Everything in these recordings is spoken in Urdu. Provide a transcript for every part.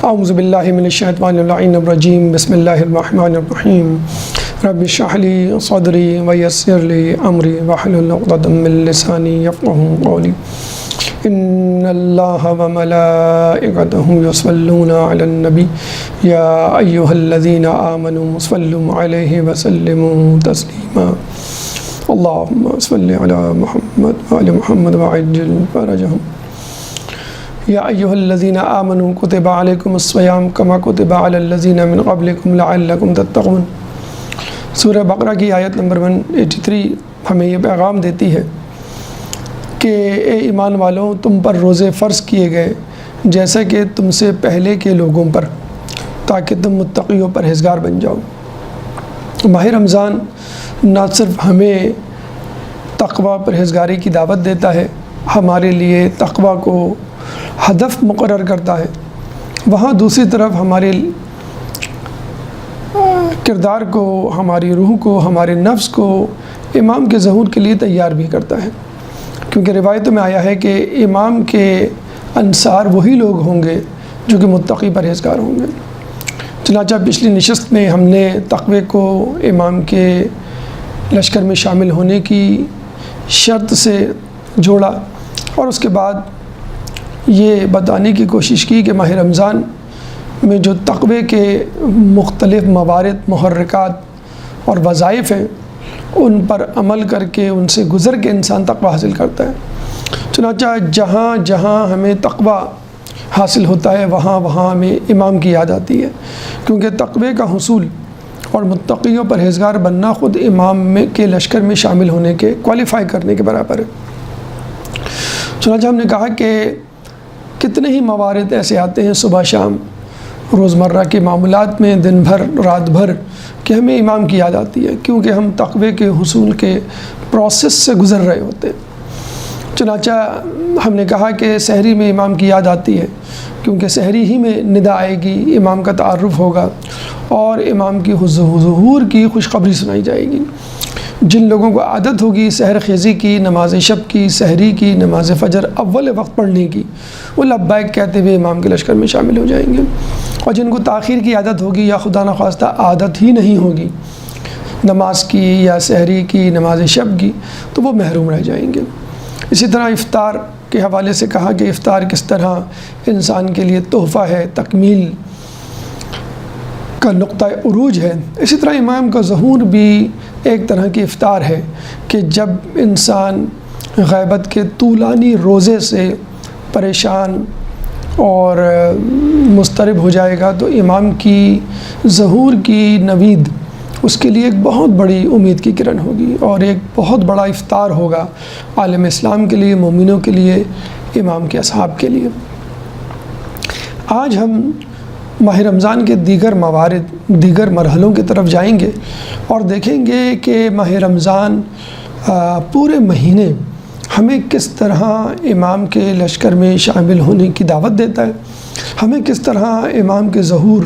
اعوذ باللہ من الشیطان اللعین الرجیم بسم اللہ الرحمن الرحیم رب اشرح لی صدری ویسر لی امری واحلل عقدۃ من لسانی یفقہوا قولی ان اللہ وملائکتہ یصلون علی النبی یا ایہا الذین آمنوا صلوا علیہ وسلموا تسلیما اللہم صل علی محمد وعلی محمد وعجل فرجہم یا ایہا الذین آمنوا کتب علیکم الصیام کما کتب علی الذین من قبلکم لعلکم تتقون۔ سورہ بقرہ کی آیت نمبر 183 ہمیں یہ پیغام دیتی ہے کہ اے ایمان والوں، تم پر روزے فرض کیے گئے جیسا کہ تم سے پہلے کے لوگوں پر، تاکہ تم متقی و پرہیزگار بن جاؤ۔ ماہ رمضان نہ صرف ہمیں تقوی پرہیزگاری کی دعوت دیتا ہے، ہمارے لیے تقوی کو ہدف مقرر کرتا ہے، وہاں دوسری طرف ہمارے کردار کو، ہماری روح کو، ہمارے نفس کو امام کے ظہور کے لیے تیار بھی کرتا ہے، کیونکہ روایتوں میں آیا ہے کہ امام کے انصار وہی لوگ ہوں گے جو کہ متقی پرہیزگار ہوں گے۔ چنانچہ پچھلی نشست میں ہم نے تقوی کو امام کے لشکر میں شامل ہونے کی شرط سے جوڑا، اور اس کے بعد یہ بتانے کی کوشش کی کہ ماہ رمضان میں جو تقوی کے مختلف موارد، محرکات اور وظائف ہیں، ان پر عمل کر کے، ان سے گزر کے انسان تقوی حاصل کرتا ہے۔ چنانچہ جہاں جہاں ہمیں تقوی حاصل ہوتا ہے وہاں وہاں ہمیں امام کی یاد آتی ہے، کیونکہ تقوی کا حصول اور متقی و پرہیزگار بننا خود امام کے لشکر میں شامل ہونے کے، کوالیفائی کرنے کے برابر ہے۔ چنانچہ ہم نے کہا کہ کتنے ہی موارد ایسے آتے ہیں صبح شام روزمرہ کے معاملات میں، دن بھر رات بھر، کہ ہمیں امام کی یاد آتی ہے، کیونکہ ہم تقوی کے حصول کے پروسیس سے گزر رہے ہوتے ہیں۔ چنانچہ ہم نے کہا کہ سحری میں امام کی یاد آتی ہے، کیونکہ سحری ہی میں ندا آئے گی، امام کا تعارف ہوگا اور امام کی ظہور کی خوشخبری سنائی جائے گی۔ جن لوگوں کو عادت ہوگی سحر خیزی کی، نماز شب کی، سحری کی، نماز فجر اول وقت پڑھنے کی، وہ لبیک کہتے ہوئے امام کے لشکر میں شامل ہو جائیں گے، اور جن کو تاخیر کی عادت ہوگی یا خدا نخواستہ عادت ہی نہیں ہوگی نماز کی یا سحری کی، نماز شب کی، تو وہ محروم رہ جائیں گے۔ اسی طرح افطار کے حوالے سے کہا کہ افطار کس طرح انسان کے لیے تحفہ ہے، تکمیل کا نقطہ عروج ہے، اسی طرح امام کا ظہور بھی ایک طرح کی افطار ہے کہ جب انسان غیبت کے طولانی روزے سے پریشان اور مضطرب ہو جائے گا تو امام کی ظہور کی نوید اس کے لیے ایک بہت بڑی امید کی کرن ہوگی، اور ایک بہت بڑا افطار ہوگا عالم اسلام کے لیے، مومنوں کے لیے، امام کے اصحاب کے لیے۔ آج ہم ماہ رمضان کے دیگر موارد، دیگر مرحلوں کی طرف جائیں گے اور دیکھیں گے کہ ماہ رمضان پورے مہینے ہمیں کس طرح امام کے لشکر میں شامل ہونے کی دعوت دیتا ہے، ہمیں کس طرح امام کے ظہور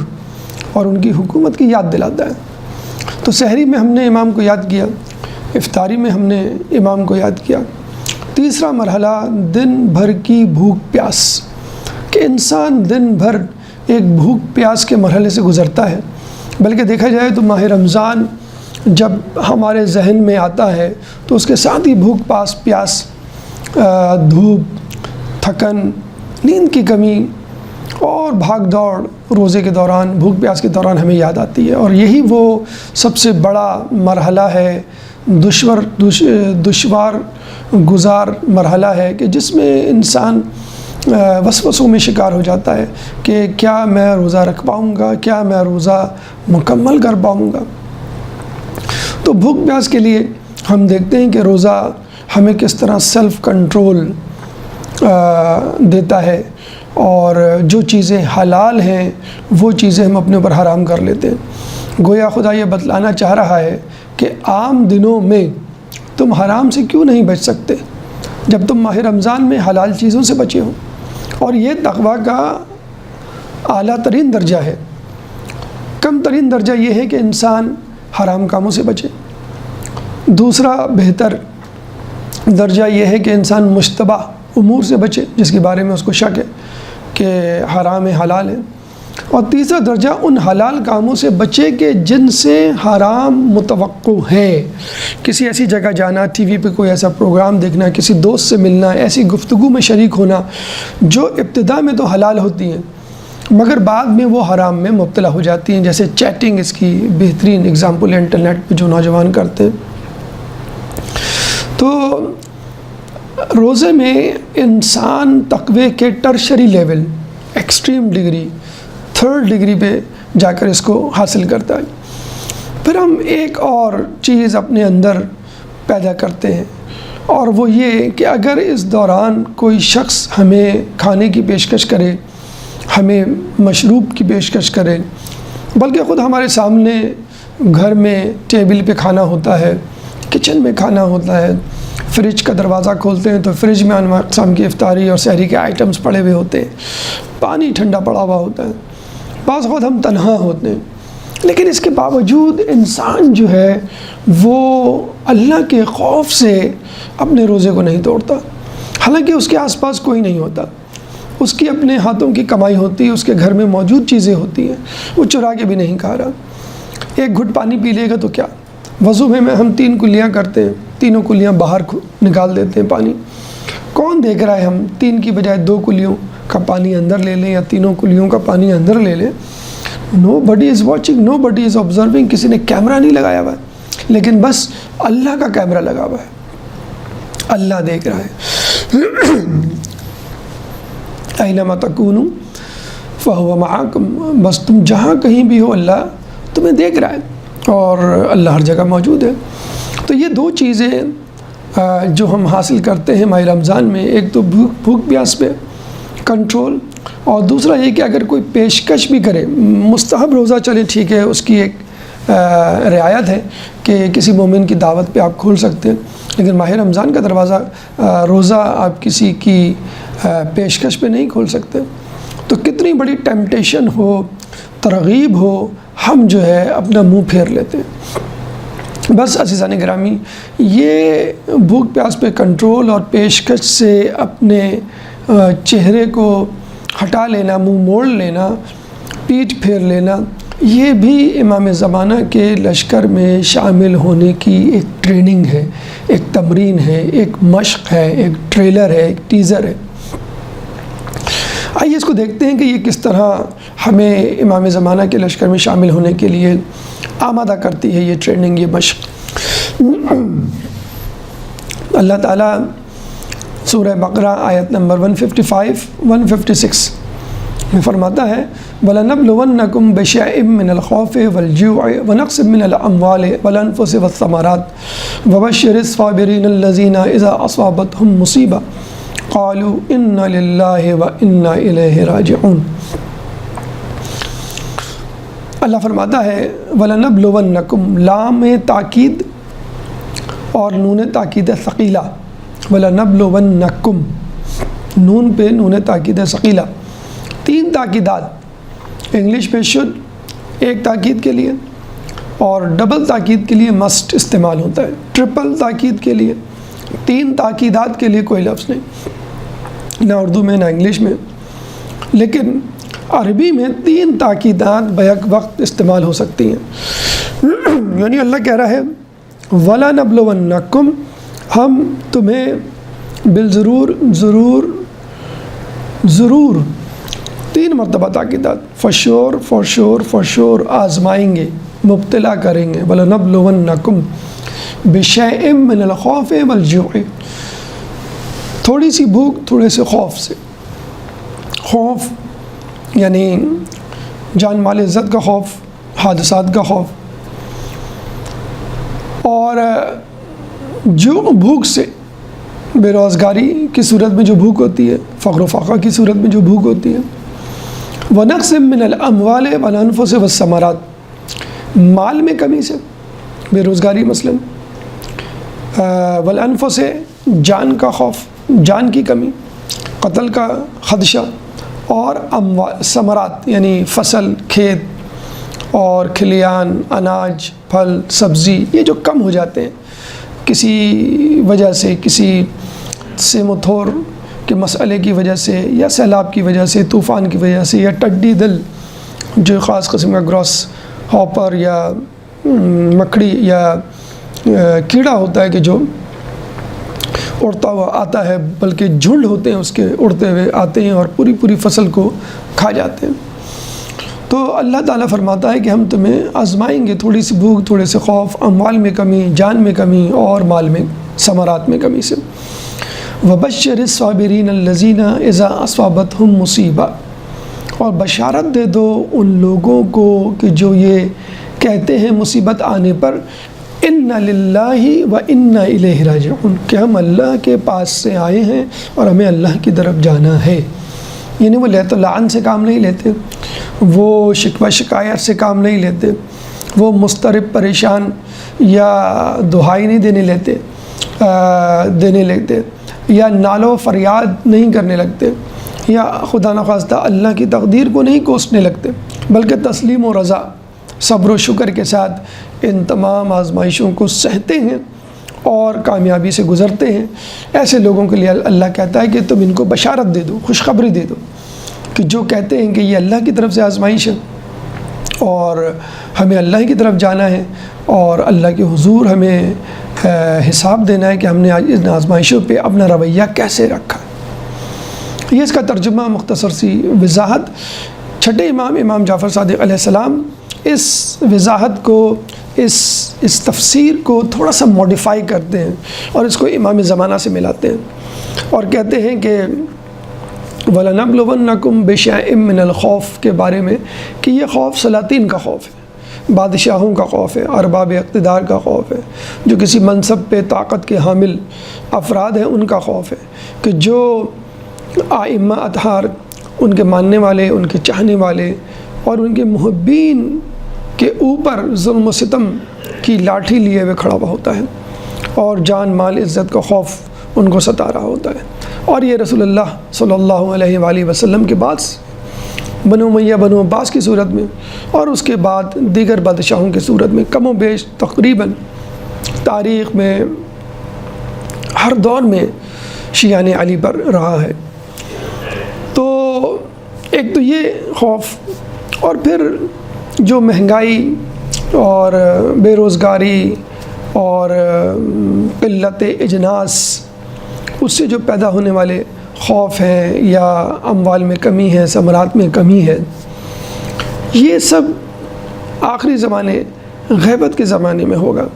اور ان کی حکومت کی یاد دلاتا ہے۔ تو سحری میں ہم نے امام کو یاد کیا، افطاری میں ہم نے امام کو یاد کیا۔ تیسرا مرحلہ دن بھر کی بھوک پیاس، کہ انسان دن بھر ایک بھوک پیاس کے مرحلے سے گزرتا ہے۔ بلکہ دیکھا جائے تو ماہ رمضان جب ہمارے ذہن میں آتا ہے تو اس کے ساتھ ہی بھوک پیاس، دھوپ، تھکن، نیند کی کمی اور بھاگ دوڑ روزے کے دوران، بھوک پیاس کے دوران ہمیں یاد آتی ہے، اور یہی وہ سب سے بڑا مرحلہ ہے، دشوار گزار مرحلہ ہے کہ جس میں انسان وسوسوں میں شکار ہو جاتا ہے کہ کیا میں روزہ رکھ پاؤں گا، کیا میں روزہ مکمل کر پاؤں گا۔ تو بھوک پیاس کے لیے ہم دیکھتے ہیں کہ روزہ ہمیں کس طرح سیلف کنٹرول دیتا ہے، اور جو چیزیں حلال ہیں وہ چیزیں ہم اپنے اوپر حرام کر لیتے ہیں۔ گویا خدا یہ بتلانا چاہ رہا ہے کہ عام دنوں میں تم حرام سے کیوں نہیں بچ سکتے جب تم ماہ رمضان میں حلال چیزوں سے بچے ہو، اور یہ تقویٰ کا اعلیٰ ترین درجہ ہے۔ کم ترین درجہ یہ ہے کہ انسان حرام کاموں سے بچے۔ دوسرا بہتر درجہ یہ ہے کہ انسان مشتبہ امور سے بچے، جس کے بارے میں اس کو شک ہے کہ حرام ہے حلال ہے۔ اور تیسرا درجہ ان حلال کاموں سے بچے کہ جن سے حرام متوقع ہے۔ کسی ایسی جگہ جانا، ٹی وی پہ کوئی ایسا پروگرام دیکھنا، کسی دوست سے ملنا، ایسی گفتگو میں شریک ہونا جو ابتدا میں تو حلال ہوتی ہیں مگر بعد میں وہ حرام میں مبتلا ہو جاتی ہیں، جیسے چیٹنگ اس کی بہترین اگزامپل ہے، انٹرنیٹ پہ جو نوجوان کرتے ہیں۔ تو روزے میں انسان تقوی کے tertiary level, extreme degree, third degree پہ جا کر اس کو حاصل کرتا ہے۔ پھر ہم ایک اور چیز اپنے اندر پیدا کرتے ہیں، اور وہ یہ کہ اگر اس دوران کوئی شخص ہمیں کھانے کی پیشکش کرے، ہمیں مشروب کی پیشکش کرے، بلکہ خود ہمارے سامنے گھر میں ٹیبل پہ کھانا ہوتا ہے، کچن میں کھانا ہوتا ہے، فریج کا دروازہ کھولتے ہیں تو فریج میں انواع اقسام کی افطاری اور سحری کے آئٹمز پڑے ہوئے ہوتے ہیں، پانی ٹھنڈا پڑا ہوا ہوتا ہے، بعض وقت ہم تنہا ہوتے ہیں، لیکن اس کے باوجود انسان جو ہے وہ اللہ کے خوف سے اپنے روزے کو نہیں توڑتا، حالانکہ اس کے آس پاس کوئی نہیں ہوتا، اس کی اپنے ہاتھوں کی کمائی ہوتی ہے، اس کے گھر میں موجود چیزیں ہوتی ہیں، وہ چرا کے بھی نہیں کھا رہا۔ ایک گھٹ پانی پی لے گا تو کیا، وضو میں ہم 3 کلیاں کرتے ہیں، تینوں کلیاں باہر نکال دیتے ہیں پانی، کون دیکھ رہا ہے ہم 3 کی بجائے 2 کلیوں کا پانی اندر لے لیں یا تینوں کلیوں کا پانی اندر لے لیں۔ نو بڈی is watching, know body is observing, کسی نے کیمرہ نہیں لگایا ہوا ہے، لیکن بس اللہ کا کیمرہ لگا ہوا ہے، اللہ دیکھ رہا ہے۔ اینما تکونوا فہو معکم، بس تم جہاں کہیں بھی ہو اللہ تمہیں دیکھ رہا ہے اور اللہ ہر جگہ موجود ہے۔ تو یہ 2 چیزیں جو ہم حاصل کرتے ہیں ماہ رمضان میں، ایک تو بھوک پیاس پہ کنٹرول، اور دوسرا یہ کہ اگر کوئی پیشکش بھی کرے، مستحب روزہ چلے ٹھیک ہے، اس کی ایک رعایت ہے کہ کسی مومن کی دعوت پہ آپ کھول سکتے ہیں، لیکن ماہ رمضان کا دروازہ روزہ آپ کسی کی پیشکش پہ نہیں کھول سکتے۔ تو کتنی بڑی ٹیمپٹیشن ہو، ترغیب ہو، ہم جو ہے اپنا منہ پھیر لیتے ہیں۔ بس عزیزان گرامی، یہ بھوک پیاس پہ کنٹرول اور پیشکش سے اپنے چہرے کو ہٹا لینا، منہ موڑ لینا، پیٹھ پھیر لینا، یہ بھی امام زمانہ کے لشکر میں شامل ہونے کی ایک ٹریننگ ہے، ایک تمرین ہے، ایک مشق ہے، ایک ٹریلر ہے، ایک ٹیزر ہے۔ آئیے اس کو دیکھتے ہیں کہ یہ کس طرح ہمیں امام زمانہ کے لشکر میں شامل ہونے کے لیے آمادہ کرتی ہے یہ ٹریننگ، یہ مشق۔ اللہ تعالیٰ سورہ بقرہ آیت نمبر 155 156 میں فرماتا ہے وَلَنَبْلُوَنَّكُمْ بِشَيْءٍ مِّنَ الْخَوْفِ وَالْجُوعِ وَنَقْصٍ مِّنَ الْأَمْوَالِ وَالْأَنفُسِ وَالثَّمَرَاتِ وَبَشِّرِ الصَّابِرِينَ الَّذِينَ إِذَا أَصَابَتْهُمْ مُصِيبَةٌ قَالُوا إِنَّا لِلَّهِ وَإِنَّا إِلَيْهِ رَاجِعُونَ۔ اللہ فرماتا ہے وَلَنَبْلُوَنَّكُمْ، لام تاکید اور نون تاکید ثقیلہ، وَلَنَبْلُوَنَّكُمْ، نون پہ نون تاکید ثقیلہ، 3 تاکیدات، انگلش میں شڈ ایک تاکید کے لیے، اور ڈبل تاکید کے لیے مسٹ استعمال ہوتا ہے، ٹرپل تاکید کے لیے، 3 تاکیدات کے لیے کوئی لفظ نہیں، نہ اردو میں نہ انگلش میں، لیکن عربی میں 3 تاکیدات بیک وقت استعمال ہو سکتی ہیں۔ یعنی اللہ کہہ رہا ہے وَلَنَبْلُوَنَّكُمْ، ہم تمہیں بالضرور ضرور ضرور 3 مرتبہ تاکیدات، فشور فار شور فار شور، آزمائیں گے، مبتلا کریں گے، وَلَنَبْلُوَنَّكُمْ بِشَيْءٍ مِّنَ الْخَوْفِ وَالْجُوعِ، تھوڑی سی بھوک، تھوڑے سے خوف سے، خوف یعنی جان مال عزت کا خوف، حادثات کا خوف، اور جو بھوک سے، بے روزگاری کی صورت میں جو بھوک ہوتی ہے، فقر و فاقہ کی صورت میں جو بھوک ہوتی ہے، وَنَقْصٍ مِّنَ الْأَمْوَالِ وَالْأَنفُسِ وَالثَّمَرَاتِ، مال میں کمی سے، بے روزگاری مثلاً، والانفس، جان کا خوف، جان کی کمی، قتل کا خدشہ، اور ثمرات یعنی فصل، کھیت اور کھلیان، اناج، پھل، سبزی، یہ جو کم ہو جاتے ہیں کسی وجہ سے، کسی سیم و تھور کے مسئلے کی وجہ سے، یا سیلاب کی وجہ سے، طوفان کی وجہ سے، یا ٹڈی دل جو خاص قسم کا گراس ہاپر یا مکڑی یا کیڑا ہوتا ہے کہ جو اڑتا ہوا آتا ہے، بلکہ جھنڈ ہوتے ہیں اس کے اڑتے ہوئے آتے ہیں اور پوری پوری فصل کو کھا جاتے ہیں۔ تو اللہ تعالیٰ فرماتا ہے کہ ہم تمہیں آزمائیں گے، تھوڑی سی بھوک، تھوڑے سے خوف، اموال میں کمی، جان میں کمی اور مال میں ثمرات میں کمی سے۔ وَبَشِّرِ الصَّابِرِينَ الَّذِينَ إِذَا أَصَابَتْهُم مُّصِیبَۃٌ، اور بشارت دے دو ان لوگوں کو کہ جو یہ کہتے ہیں مصیبت آنے پر اِنَّ لِلَّهِ وَإِنَّا إِلَيْهِ رَاجِعُونَ، کہ ہم اللہ کے پاس سے آئے ہیں اور ہمیں اللہ کی طرف جانا ہے۔ یعنی وہ لیت لعن سے کام نہیں لیتے، وہ شکوہ شکایت سے کام نہیں لیتے، وہ مضطرب پریشان یا دہائی نہیں دینے لگتے یا نالو فریاد نہیں کرنے لگتے یا خدا نخواستہ اللہ کی تقدیر کو نہیں کوسنے لگتے، بلکہ تسلیم و رضا، صبر و شکر کے ساتھ ان تمام آزمائشوں کو سہتے ہیں اور کامیابی سے گزرتے ہیں۔ ایسے لوگوں کے لیے اللہ کہتا ہے کہ تم ان کو بشارت دے دو، خوشخبری دے دو کہ جو کہتے ہیں کہ یہ اللہ کی طرف سے آزمائش ہے اور ہمیں اللہ کی طرف جانا ہے اور اللہ کے حضور ہمیں حساب دینا ہے کہ ہم نے ان آزمائشوں پہ اپنا رویہ کیسے رکھا۔ یہ اس کا ترجمہ، مختصر سی وضاحت۔ چھٹے امام جعفر صادق علیہ السلام اس وضاحت کو، اس تفسیر کو تھوڑا سا موڈیفائی کرتے ہیں اور اس کو امام زمانہ سے ملاتے ہیں اور کہتے ہیں کہ وَلَنَبْلُوَنَّكُمْ بِشَيْءٍ مِّنَ الْخَوْفِ کے بارے میں کہ یہ خوف سلاطین کا خوف ہے، بادشاہوں کا خوف ہے، ارباب اقتدار کا خوف ہے، جو کسی منصب پہ طاقت کے حامل افراد ہیں ان کا خوف ہے، کہ جو ائمہ اطہار، ان کے ماننے والے، ان کے چاہنے والے اور ان کے محبین کے اوپر ظلم و ستم کی لاٹھی لیے ہوئے کھڑا ہوا ہوتا ہے اور جان مال عزت کا خوف ان کو ستا رہا ہوتا ہے۔ اور یہ رسول اللہ صلی اللہ علیہ وآلہ وسلم کے بعد بنو امیہ، بنو عباس کی صورت میں اور اس کے بعد دیگر بادشاہوں کی صورت میں کم و بیش تقریباً تاریخ میں ہر دور میں شیعان علی پر رہا ہے۔ تو ایک تو یہ خوف، اور پھر جو مہنگائی اور بے روزگاری اور قلت اجناس، اس سے جو پیدا ہونے والے خوف ہیں یا اموال میں کمی ہے، ثمرات میں کمی ہے، یہ سب آخری زمانے، غیبت کے زمانے میں ہوگا۔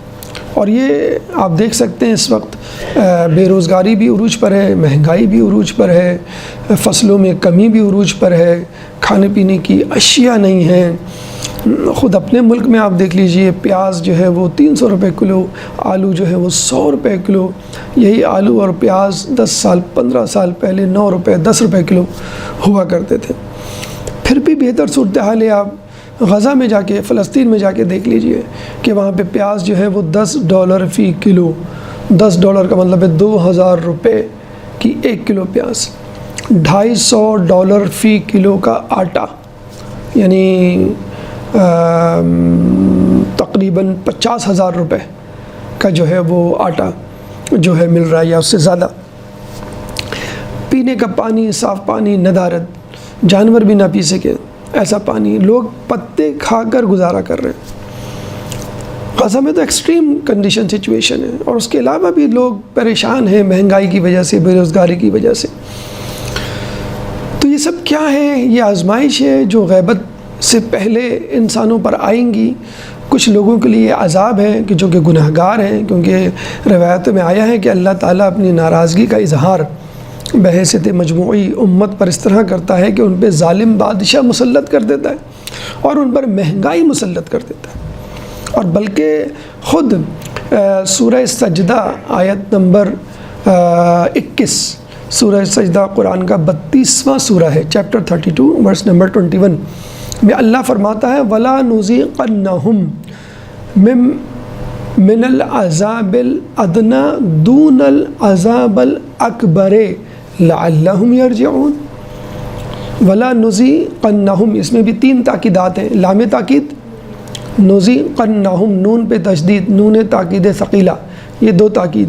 اور یہ آپ دیکھ سکتے ہیں اس وقت بے روزگاری بھی عروج پر ہے، مہنگائی بھی عروج پر ہے، فصلوں میں کمی بھی عروج پر ہے، کھانے پینے کی اشیاء نہیں ہیں۔ خود اپنے ملک میں آپ دیکھ لیجئے، پیاز جو ہے وہ 300 روپے کلو، آلو جو ہے وہ 100 روپے کلو۔ یہی آلو اور پیاز 10 سال 15 سال پہلے 9 روپے 10 روپے کلو ہوا کرتے تھے۔ پھر بھی بہتر صورتحال ہے، آپ غزہ میں جا کے، فلسطین میں جا کے دیکھ لیجئے کہ وہاں پہ پیاز جو ہے وہ $10 فی کلو، $10 کا مطلب ہے 2000 روپے کی 1 کلو پیاز، $250 فی کلو کا آٹا، یعنی تقریباً 50,000 روپے کا جو ہے وہ آٹا جو ہے مل رہا ہے یا اس سے زیادہ۔ پینے کا پانی، صاف پانی ندارد، جانور بھی نہ پی سکے ایسا پانی، لوگ پتے کھا کر گزارا کر رہے ہیں۔ غزہ میں تو ایکسٹریم کنڈیشن سچویشن ہے، اور اس کے علاوہ بھی لوگ پریشان ہیں مہنگائی کی وجہ سے، بے روزگاری کی وجہ سے۔ تو یہ سب کیا ہے؟ یہ آزمائش ہے جو غیبت سے پہلے انسانوں پر آئیں گی۔ کچھ لوگوں کے لیے عذاب ہے کہ جو کہ گناہ گار ہیں، کیونکہ روایت میں آیا ہے کہ اللہ تعالیٰ اپنی ناراضگی کا اظہار بحیثیت مجموعی امت پر اس طرح کرتا ہے کہ ان پہ ظالم بادشاہ مسلط کر دیتا ہے اور ان پر مہنگائی مسلط کر دیتا ہے۔ اور بلکہ خود سورہ سجدہ آیت نمبر 21، سورہ سجدہ قرآن کا 32واں سورہ ہے، چیپٹر 32 ورس نمبر 21 میں اللہ فرماتا ہے وَلَا نُذِيقَنَّهُمْ مِنَ الْعَذَابِ الْأَدْنَىٰ دُونَ الْعَذَابِ الْأَكْبَرِ لَعَلَّهُمْ يَرْجِعُونَ۔ وَلَا نُذِيقَنَّهُمْ، اس میں بھی 3 تاکیدات ہیں، لام تاکید، نُذِيقَنَّهُمْ نون پہ تشدید، نون تاکید ثقیلہ، یہ 2 تاکید،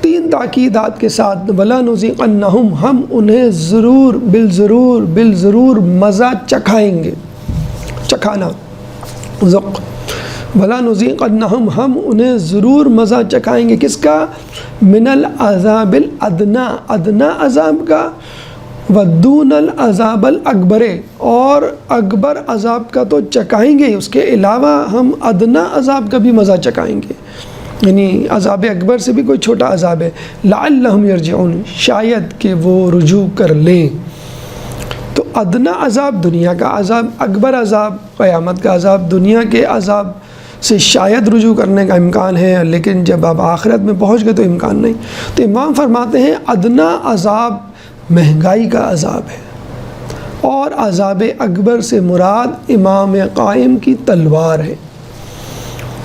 3 تاکیدات کے ساتھ وَلَا نُذِيقَنَّهُمْ، ہم انہیں ضرور بالضرور مزہ چکھانا، ذق ولا نذیقنہم، ہم انہیں ضرور مزہ چکھائیں گے، کس کا؟ من العذاب الادنا، ادنا عذاب کا، ودون العذاب الاکبر، اور اکبر عذاب کا تو چکھائیں گے، اس کے علاوہ ہم ادنا عذاب کا بھی مزہ چکھائیں گے، یعنی عذاب اکبر سے بھی کوئی چھوٹا عذاب ہے، لعلہم یرجعون، شاید کہ وہ رجوع کر لیں۔ تو ادنا عذاب دنیا کا عذاب، اکبر عذاب قیامت کا عذاب، دنیا کے عذاب سے شاید رجوع کرنے کا امکان ہے، لیکن جب آپ آخرت میں پہنچ گئے تو امکان نہیں۔ تو امام فرماتے ہیں ادنا عذاب مہنگائی کا عذاب ہے، اور عذاب اکبر سے مراد امام قائم کی تلوار ہے۔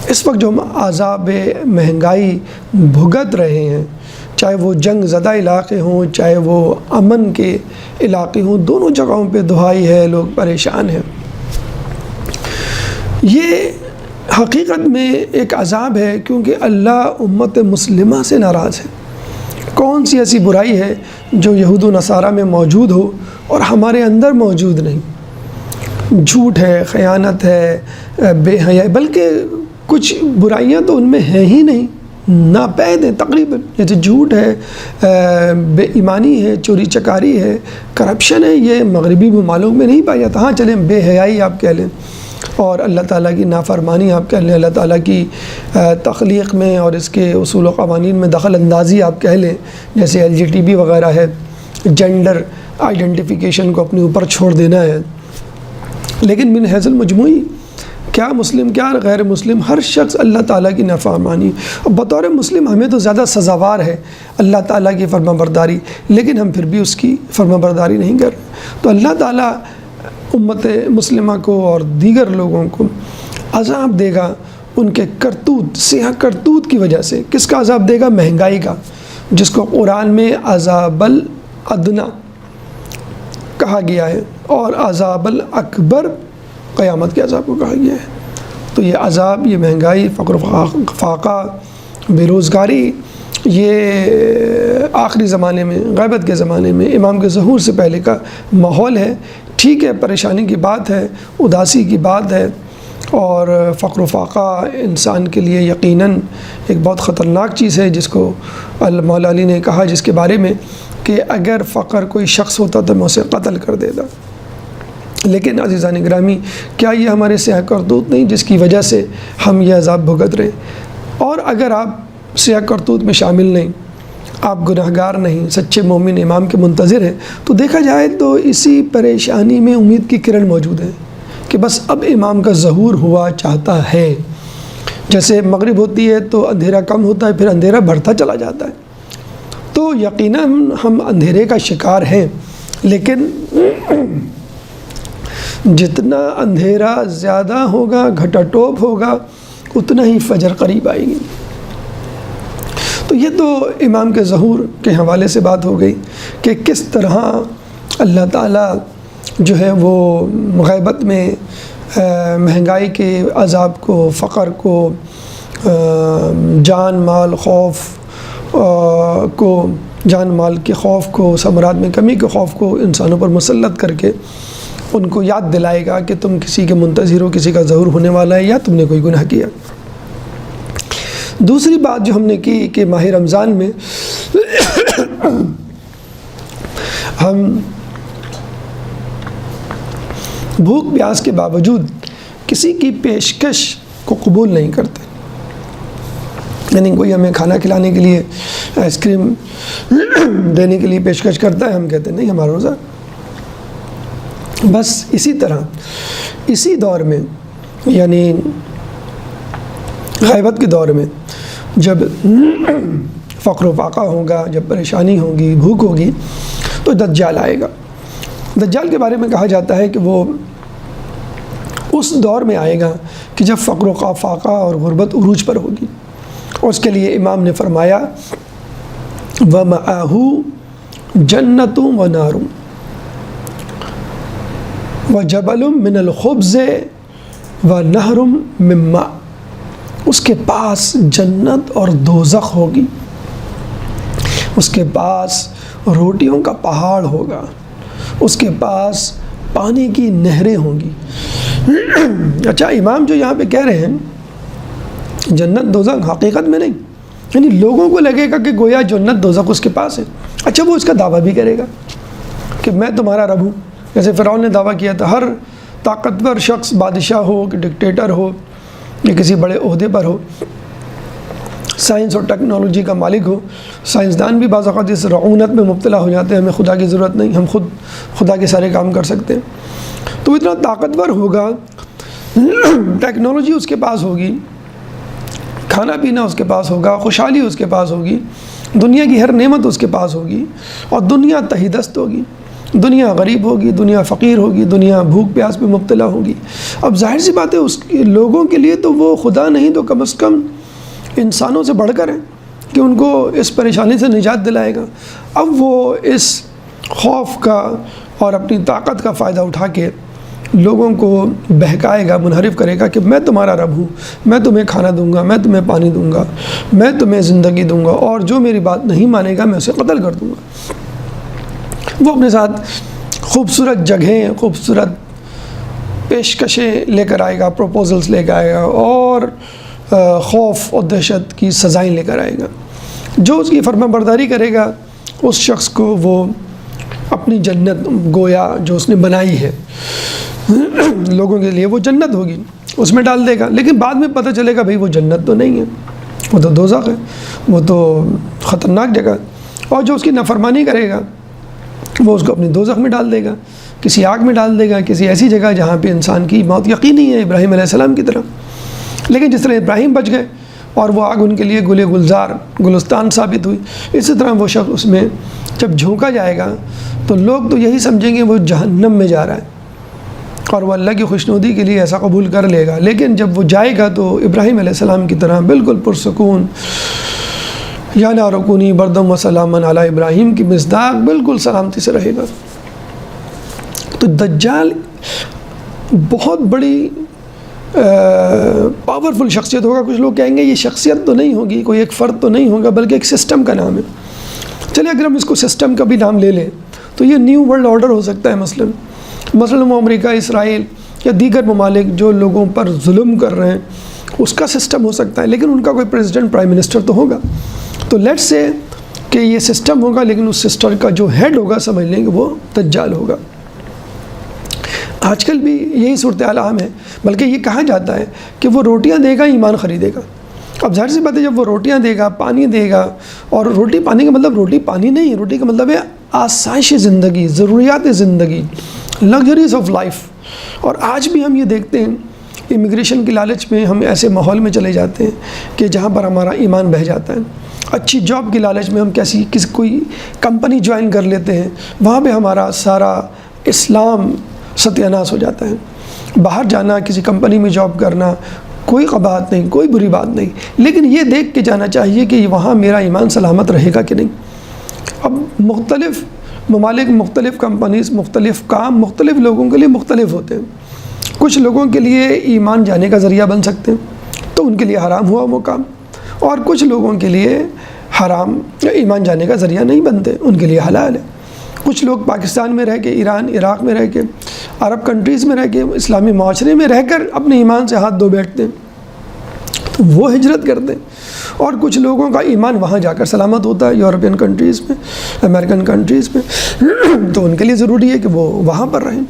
اس وقت جو ہم عذاب مہنگائی بھگت رہے ہیں، چاہے وہ جنگ زدہ علاقے ہوں، چاہے وہ امن کے علاقے ہوں، دونوں جگہوں پہ دہائی ہے، لوگ پریشان ہیں۔ یہ حقیقت میں ایک عذاب ہے، کیونکہ اللہ امت مسلمہ سے ناراض ہے۔ کون سی ایسی برائی ہے جو یہود و نصارہ میں موجود ہو اور ہمارے اندر موجود نہیں؟ جھوٹ ہے، خیانت ہے، بے حیائی، بلکہ کچھ برائیاں تو ان میں ہیں ہی نہیں، ناپید ہیں تقریباً، جیسے جھوٹ ہے، بے ایمانی ہے، چوری چکاری ہے، کرپشن ہے، یہ مغربی ممالک میں نہیں پایا جاتا۔ ہاں چلیں، بے حیائی آپ کہہ لیں، اور اللہ تعالیٰ کی نافرمانی آپ کہہ لیں، اللہ تعالیٰ کی تخلیق میں اور اس کے اصول و قوانین میں دخل اندازی آپ کہہ لیں، جیسے LGBT وغیرہ ہے، جینڈر آئیڈینٹیفیکیشن کو اپنے اوپر چھوڑ دینا ہے۔ لیکن من حیث المجموعی کیا مسلم کیا غیر مسلم، ہر شخص اللہ تعالیٰ کی نافرمانی، اور بطور مسلم ہمیں تو زیادہ سزاوار ہے اللہ تعالیٰ کی فرما برداری، لیکن ہم پھر بھی اس کی فرما برداری نہیں کر رہے۔ تو اللہ تعالیٰ امت مسلمہ کو اور دیگر لوگوں کو عذاب دے گا ان کے کرتوت، سیاہ کرتوت کی وجہ سے۔ کس کا عذاب دے گا؟ مہنگائی کا، جس کو قرآن میں عذاب الادنا کہا گیا ہے، اور عذاب الاکبر قیامت کے عذاب کو کہا گیا ہے۔ تو یہ عذاب، یہ مہنگائی، فقر و فاقہ، بے روزگاری، یہ آخری زمانے میں، غیبت کے زمانے میں، امام کے ظہور سے پہلے کا ماحول ہے۔ ٹھیک ہے، پریشانی کی بات ہے، اداسی کی بات ہے، اور فقر و فاقہ انسان کے لیے یقیناً ایک بہت خطرناک چیز ہے، جس کو مولا علی نے کہا، جس کے بارے میں کہ اگر فقر کوئی شخص ہوتا تو میں اسے قتل کر دیتا۔ لیکن عزیزان گرامی، کیا یہ ہمارے سیاہ کرتوت نہیں جس کی وجہ سے ہم یہ عذاب بھگت رہے؟ اور اگر آپ سیاہ کرتوت میں شامل نہیں، آپ گناہگار نہیں، سچے مومن امام کے منتظر ہیں، تو دیکھا جائے تو اسی پریشانی میں امید کی کرن موجود ہے کہ بس اب امام کا ظہور ہوا چاہتا ہے۔ جیسے مغرب ہوتی ہے تو اندھیرا کم ہوتا ہے، پھر اندھیرا بڑھتا چلا جاتا ہے۔ تو یقیناً ہم اندھیرے کا شکار ہیں، لیکن جتنا اندھیرا زیادہ ہوگا، گھٹا ٹوپ ہوگا، اتنا ہی فجر قریب آئے گی۔ تو یہ تو امام کے ظہور کے حوالے سے بات ہو گئی کہ کس طرح اللہ تعالیٰ جو ہے وہ غیبت میں مہنگائی کے عذاب کو، فقر کو، جان مال خوف کو، جان مال کے خوف کو، ثمرات میں کمی کے خوف کو انسانوں پر مسلط کر کے ان کو یاد دلائے گا کہ تم کسی کے منتظر ہو، کسی کا ظہور ہونے والا ہے، یا تم نے کوئی گناہ کیا۔ دوسری بات جو ہم نے کی کہ ماہ رمضان میں ہم بھوک پیاس کے باوجود کسی کی پیشکش کو قبول نہیں کرتے، یعنی کوئی ہمیں کھانا کھلانے کے لیے، آئس کریم دینے کے لیے پیشکش کرتا ہے، ہم کہتے ہیں نہیں، ہمارا روزہ۔ بس اسی طرح اسی دور میں، یعنی غیبت کے دور میں، جب فقر و فاقہ ہوگا، جب پریشانی ہوگی، بھوک ہوگی، تو دجال آئے گا۔ دجال کے بارے میں کہا جاتا ہے کہ وہ اس دور میں آئے گا کہ جب فقر و فاقہ اور غربت عروج پر ہوگی۔ اس کے لیے امام نے فرمایا وَمَعَهُ جَنَّةٌ وَنَارٌ وَجَبَلٌ مِّنَ الْخُبْزِ وَنَهْرٌ مِّن مَّاءٍ، اس کے پاس جنت اور دوزخ ہوگی، اس کے پاس روٹیوں کا پہاڑ ہوگا، اس کے پاس پانی کی نہریں ہوں گی۔ اچھا، امام جو یہاں پہ کہہ رہے ہیں جنت دوزخ، حقیقت میں نہیں، یعنی لوگوں کو لگے گا کہ گویا جنت دوزخ اس کے پاس ہے۔ اچھا، وہ اس کا دعویٰ بھی کرے گا کہ میں تمہارا رب ہوں، جیسے فرعون نے دعویٰ کیا تھا۔ ہر طاقتور شخص، بادشاہ ہو کہ ڈکٹیٹر ہو یا کسی بڑے عہدے پر ہو، سائنس اور ٹیکنالوجی کا مالک ہو، سائنسدان بھی بعض اوقات اس رعونت میں مبتلا ہو جاتے ہیں، ہمیں خدا کی ضرورت نہیں، ہم خود خدا کے سارے کام کر سکتے ہیں۔ تو اتنا طاقتور ہوگا، ٹیکنالوجی اس کے پاس ہوگی، کھانا پینا اس کے پاس ہوگا، خوشحالی اس کے پاس ہوگی، دنیا کی ہر نعمت اس کے پاس ہوگی، اور دنیا تہی دست ہوگی، دنیا غریب ہوگی، دنیا فقیر ہوگی، دنیا بھوک پیاس پہ مبتلا ہوگی۔ اب ظاہر سی بات ہے اس لوگوں کے لیے تو وہ خدا نہیں تو کم از کم انسانوں سے بڑھ کر ہے کہ ان کو اس پریشانی سے نجات دلائے گا۔ اب وہ اس خوف کا اور اپنی طاقت کا فائدہ اٹھا کے لوگوں کو بہکائے گا، منحرف کرے گا کہ میں تمہارا رب ہوں، میں تمہیں کھانا دوں گا، میں تمہیں پانی دوں گا، میں تمہیں زندگی دوں گا، اور جو میری بات نہیں مانے گا میں اسے قتل کر دوں گا۔ وہ اپنے ساتھ خوبصورت جگہیں، خوبصورت پیشکشیں لے کر آئے گا، پروپوزلز لے کر آئے گا، اور خوف اور دہشت کی سزائیں لے کر آئے گا۔ جو اس کی فرما برداری کرے گا اس شخص کو وہ اپنی جنت گویا جو اس نے بنائی ہے لوگوں کے لیے، وہ جنت ہوگی، اس میں ڈال دے گا۔ لیکن بعد میں پتہ چلے گا بھئی وہ جنت تو نہیں ہے، وہ تو دوزخ ہے، وہ تو خطرناک جگہ۔ اور جو اس کی نافرمانی کرے گا وہ اس کو اپنی دوزخ میں ڈال دے گا، کسی آگ میں ڈال دے گا، کسی ایسی جگہ جہاں پہ انسان کی موت یقینی ہے، ابراہیم علیہ السلام کی طرح۔ لیکن جس طرح ابراہیم بچ گئے اور وہ آگ ان کے لیے گل گلزار، گلستان ثابت ہوئی، اسی طرح وہ شخص اس میں جب جھونکا جائے گا تو لوگ تو یہی سمجھیں گے وہ جہنم میں جا رہا ہے، اور وہ اللہ کی خوشنودی کے لیے ایسا قبول کر لے گا۔ لیکن جب وہ جائے گا تو ابراہیم علیہ السلام کی طرح بالکل پرسکون، یا نار کونی بردم و سلاما علی ابراہیم کی مصداق بالکل سلامتی سے رہے گا۔ تو دجال بہت بڑی پاورفل شخصیت ہوگا۔ کچھ لوگ کہیں گے یہ شخصیت تو نہیں ہوگی، کوئی ایک فرد تو نہیں ہوگا، بلکہ ایک سسٹم کا نام ہے۔ چلے اگر ہم اس کو سسٹم کا بھی نام لے لیں تو یہ نیو ورلڈ آرڈر ہو سکتا ہے۔ مثلاً وہ امریکہ، اسرائیل یا دیگر ممالک جو لوگوں پر ظلم کر رہے ہیں اس کا سسٹم ہو سکتا ہے، لیکن ان کا کوئی پریزیڈنٹ، پرائم منسٹر تو ہوگا۔ تو لیٹس سے کہ یہ سسٹم ہوگا، لیکن اس سسٹم کا جو ہیڈ ہوگا سمجھ لیں کہ وہ دجال ہوگا۔ آج کل بھی یہی صورتحال عام ہے، بلکہ یہ کہا جاتا ہے کہ وہ روٹیاں دے گا، ایمان خریدے گا۔ اب ظاہر سی بات ہے جب وہ روٹیاں دے گا، پانی دے گا، اور روٹی پانی کا مطلب روٹی پانی نہیں، روٹی کا مطلب ہے آسائش زندگی، ضروریات زندگی، لگژریز آف لائف۔ اور آج بھی ہم یہ دیکھتے ہیں امیگریشن کی لالچ میں ہم ایسے ماحول میں چلے جاتے ہیں کہ جہاں پر ہمارا ایمان بہہ جاتا ہے۔ اچھی جاب کی لالچ میں ہم کوئی کمپنی جوائن کر لیتے ہیں، وہاں پہ ہمارا سارا اسلام ستیاناس ہو جاتا ہے۔ باہر جانا، کسی کمپنی میں جاب کرنا، کوئی قباحت نہیں، کوئی بری بات نہیں، لیکن یہ دیکھ کے جانا چاہیے کہ وہاں میرا ایمان سلامت رہے گا کہ نہیں۔ اب مختلف ممالک، مختلف کمپنیز، مختلف کام مختلف لوگوں کے لیے مختلف ہوتے ہیں۔ کچھ لوگوں کے لیے ایمان جانے کا ذریعہ بن سکتے ہیں تو ان کے لیے حرام ہوا وہ کام، اور کچھ لوگوں کے لیے حرام ایمان جانے کا ذریعہ نہیں بنتے، ان کے لیے حلال ہے۔ کچھ لوگ پاکستان میں رہ کے، ایران، عراق میں رہ کے، عرب کنٹریز میں رہ کے، اسلامی معاشرے میں رہ کر اپنے ایمان سے ہاتھ دھو بیٹھتے ہیں، تو وہ ہجرت کرتے ہیں۔ اور کچھ لوگوں کا ایمان وہاں جا کر سلامت ہوتا ہے، یورپین کنٹریز میں، امریکن کنٹریز میں، تو ان کے لیے ضروری ہے کہ وہ وہاں پر رہیں۔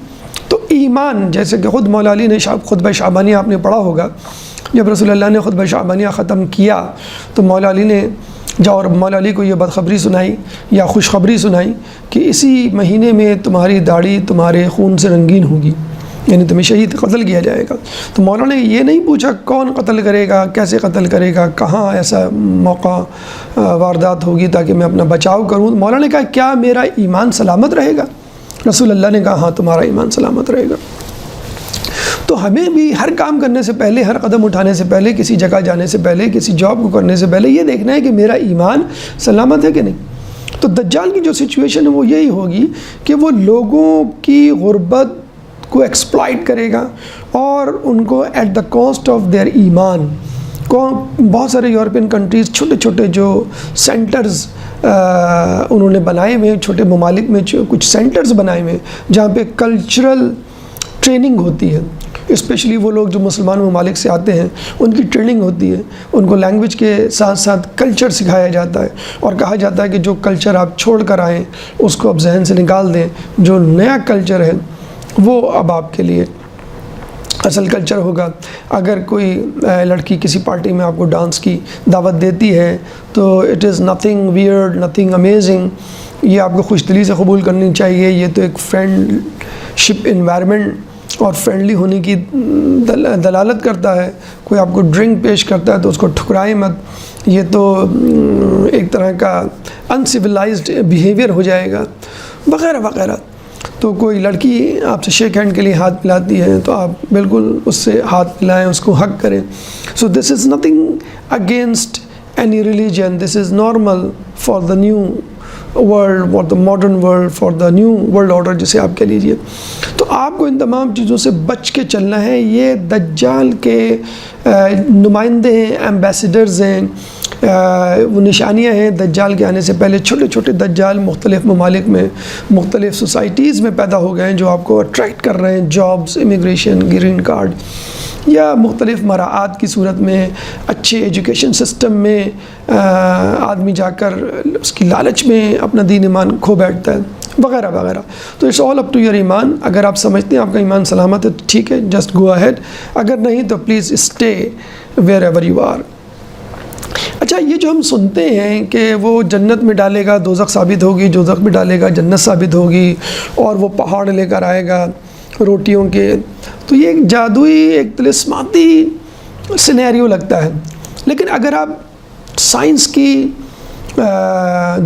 تو ایمان، جیسے کہ خود مولا علی نے خطبہ شعبانیہ آپ نے پڑھا ہوگا، جب رسول اللہ نے خطبہ شعبانیہ ختم کیا تو مولا علی نے اور مولا علی کو یہ بدخبری سنائی یا خوشخبری سنائی کہ اسی مہینے میں تمہاری داڑھی تمہارے خون سے رنگین ہوگی، یعنی تمہیں شہید قتل کیا جائے گا۔ تو مولا نے یہ نہیں پوچھا کون قتل کرے گا، کیسے قتل کرے گا، کہاں ایسا موقع واردات ہوگی تاکہ میں اپنا بچاؤ کروں۔ مولا نے کہا کیا میرا ایمان سلامت رہے گا؟ رسول اللہ نے کہا ہاں تمہارا ایمان سلامت رہے گا۔ تو ہمیں بھی ہر کام کرنے سے پہلے، ہر قدم اٹھانے سے پہلے، کسی جگہ جانے سے پہلے، کسی جاب کو کرنے سے پہلے یہ دیکھنا ہے کہ میرا ایمان سلامت ہے کہ نہیں۔ تو دجال کی جو سچویشن ہے وہ یہی ہوگی کہ وہ لوگوں کی غربت کو ایکسپلائٹ کرے گا اور ان کو at the cost of their ایمان بہت سارے یورپین کنٹریز چھوٹے چھوٹے جو سینٹرز انہوں نے بنائے ہوئے ہیں، چھوٹے ممالک میں کچھ سینٹرز بنائے ہوئے ہیں جہاں پہ کلچرل ٹریننگ ہوتی ہے، اسپیشلی وہ لوگ جو مسلمان ممالک سے آتے ہیں ان کی ٹریننگ ہوتی ہے، ان کو لینگویج کے ساتھ ساتھ کلچر سکھایا جاتا ہے اور کہا جاتا ہے کہ جو کلچر آپ چھوڑ کر آئیں اس کو اب ذہن سے نکال دیں، جو نیا کلچر ہے وہ اب آپ کے لیے اصل کلچر ہوگا۔ اگر کوئی لڑکی کسی پارٹی میں آپ کو ڈانس کی دعوت دیتی ہے تو it is nothing weird, nothing amazing, یہ آپ کو خوش دلی سے قبول کرنی چاہیے۔ یہ تو ایک فرینڈ شپ انوائرمنٹ اور فرینڈلی ہونے کی دلالت کرتا ہے۔ کوئی آپ کو ڈرنک پیش کرتا ہے تو اس کو ٹھکرائیں مت، یہ تو ایک طرح کا انسیولائزڈ بیہیویئر ہو جائے گا وغیرہ وغیرہ۔ تو کوئی لڑکی آپ سے شیک ہینڈ کے لیے ہاتھ ملاتی ہے تو آپ بالکل اس سے ہاتھ ملائیں، اس کو حگ کریں۔ So this is nothing against any religion, this is normal for the new world, for the modern world, for the new world order جسے آپ کہہ لیجیے۔ تو آپ کو ان تمام چیزوں سے بچ کے چلنا ہے۔ یہ دجال کے نمائندے ہیں، ایمبیسڈرز ہیں، وہ نشانیاں ہیں دجال کے آنے سے پہلے۔ چھوٹے چھوٹے دجال مختلف ممالک میں، مختلف سوسائٹیز میں پیدا ہو گئے ہیں جو آپ کو اٹریکٹ کر رہے ہیں، جابز، امیگریشن، گرین کارڈ یا مختلف مراعات کی صورت میں، اچھے ایجوکیشن سسٹم میں آدمی جا کر اس کی لالچ میں اپنا دین ایمان کھو بیٹھتا ہے وغیرہ وغیرہ۔ تو it's all up to your ایمان۔ اگر آپ سمجھتے ہیں آپ کا ایمان سلامت ہے تو ٹھیک ہے، جسٹ گو اہیڈ، اگر نہیں تو please stay wherever you are. اچھا، یہ جو ہم سنتے ہیں کہ وہ جنت میں ڈالے گا دوزخ ثابت ہوگی، دوزخ میں ڈالے گا جنت ثابت ہوگی، اور وہ پہاڑ لے کر آئے گا روٹیوں کے، تو یہ ایک جادوئی، ایک طلسماتی سینیریو لگتا ہے۔ لیکن اگر آپ سائنس کی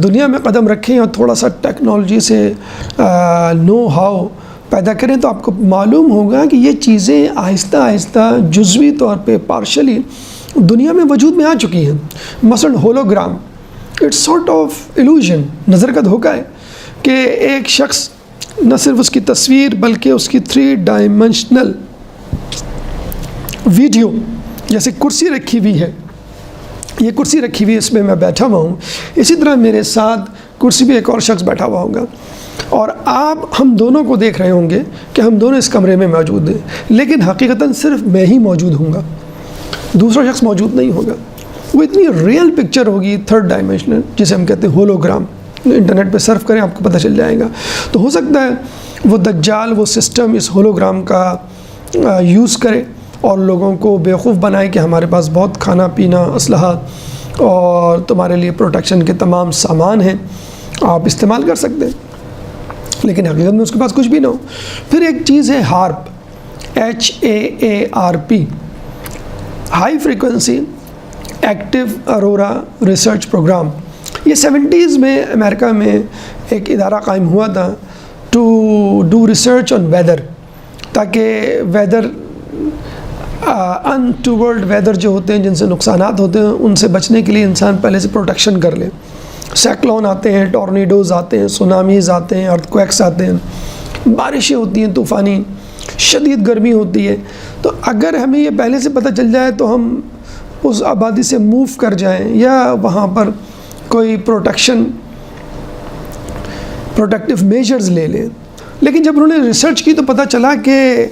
دنیا میں قدم رکھیں اور تھوڑا سا ٹیکنالوجی سے نو ہاؤ پیدا کریں تو آپ کو معلوم ہوگا کہ یہ چیزیں آہستہ آہستہ جزوی طور پہ پارشلی دنیا میں وجود میں آ چکی ہیں۔ مثلا hologram, it's sort of illusion, نظر کا دھوکہ ہے کہ ایک شخص نہ صرف اس کی تصویر بلکہ اس کی 3 ڈائمنشنل ویڈیو، جیسے کرسی رکھی ہوئی ہے، یہ کرسی رکھی ہوئی ہے، اس میں میں بیٹھا ہوا ہوں، اسی طرح میرے ساتھ کرسی بھی ایک اور شخص بیٹھا ہوا ہوگا، اور آپ ہم دونوں کو دیکھ رہے ہوں گے کہ ہم دونوں اس کمرے میں موجود ہیں، لیکن حقیقتاً صرف میں ہی موجود ہوں گا، دوسرا شخص موجود نہیں ہوگا۔ وہ اتنی ریئل پکچر ہوگی 3rd ڈائمنشنل، جسے ہم کہتے ہیں ہولوگرام۔ انٹرنیٹ پہ سرف کریں، آپ کو پتہ چل جائے گا۔ تو ہو سکتا ہے وہ دجال وہ سسٹم اس ہولوگرام کا یوز کرے اور لوگوں کو بیوقوف بنائے کہ ہمارے پاس بہت کھانا پینا، اسلحہ اور تمہارے لیے پروٹیکشن کے تمام سامان ہیں، آپ استعمال کر سکتے ہیں، لیکن حقیقت میں اس کے پاس کچھ بھی نہ ہو۔ پھر ایک چیز ہے HAARP, HAARP، high frequency active aurora research programme. یہ 70s میں امریکہ میں ایک ادارہ قائم ہوا تھا to do research on weather, تاکہ ویدر انٹورڈ ویدر جو ہوتے ہیں، جن سے نقصانات ہوتے ہیں، ان سے بچنے کے لیے انسان پہلے سے پروٹیکشن کر لے۔ سائیکلون آتے ہیں، ٹورنیڈوز آتے ہیں، سونامیز آتے ہیں، ارتھ کویکس آتے ہیں، بارشیں ہوتی ہیں طوفانی، شدید گرمی ہوتی ہے۔ تو اگر ہمیں یہ پہلے سے پتہ چل جائے تو ہم اس آبادی سے موو کر جائیں یا وہاں پر کوئی پروٹیکٹیو میجرز لے لیں۔ لیکن جب انہوں نے ریسرچ کی تو پتہ چلا کہ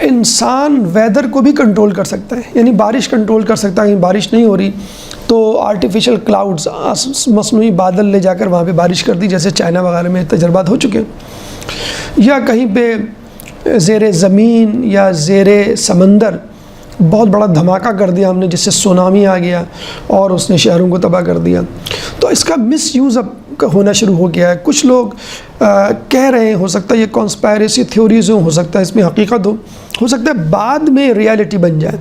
انسان ویدر کو بھی کنٹرول کر سکتا ہے، یعنی بارش کنٹرول کر سکتا ہے۔ بارش نہیں ہو رہی تو آرٹیفیشل کلاؤڈز، مصنوعی بادل لے جا کر وہاں پہ بارش کر دی، جیسے چائنا وغیرہ میں تجربات ہو چکے ہیں۔ یا کہیں پہ زیر زمین یا زیر سمندر بہت بڑا دھماکہ کر دیا ہم نے، جس سے سونامی آ گیا اور اس نے شہروں کو تباہ کر دیا۔ تو اس کا مس یوز اب ہونا شروع ہو گیا ہے۔ کچھ لوگ کہہ رہے ہیں، ہو سکتا ہے یہ کانسپائریسی تھیوریز ہو سکتا ہے اس میں حقیقت ہو سکتا ہے بعد میں ریالٹی بن جائے۔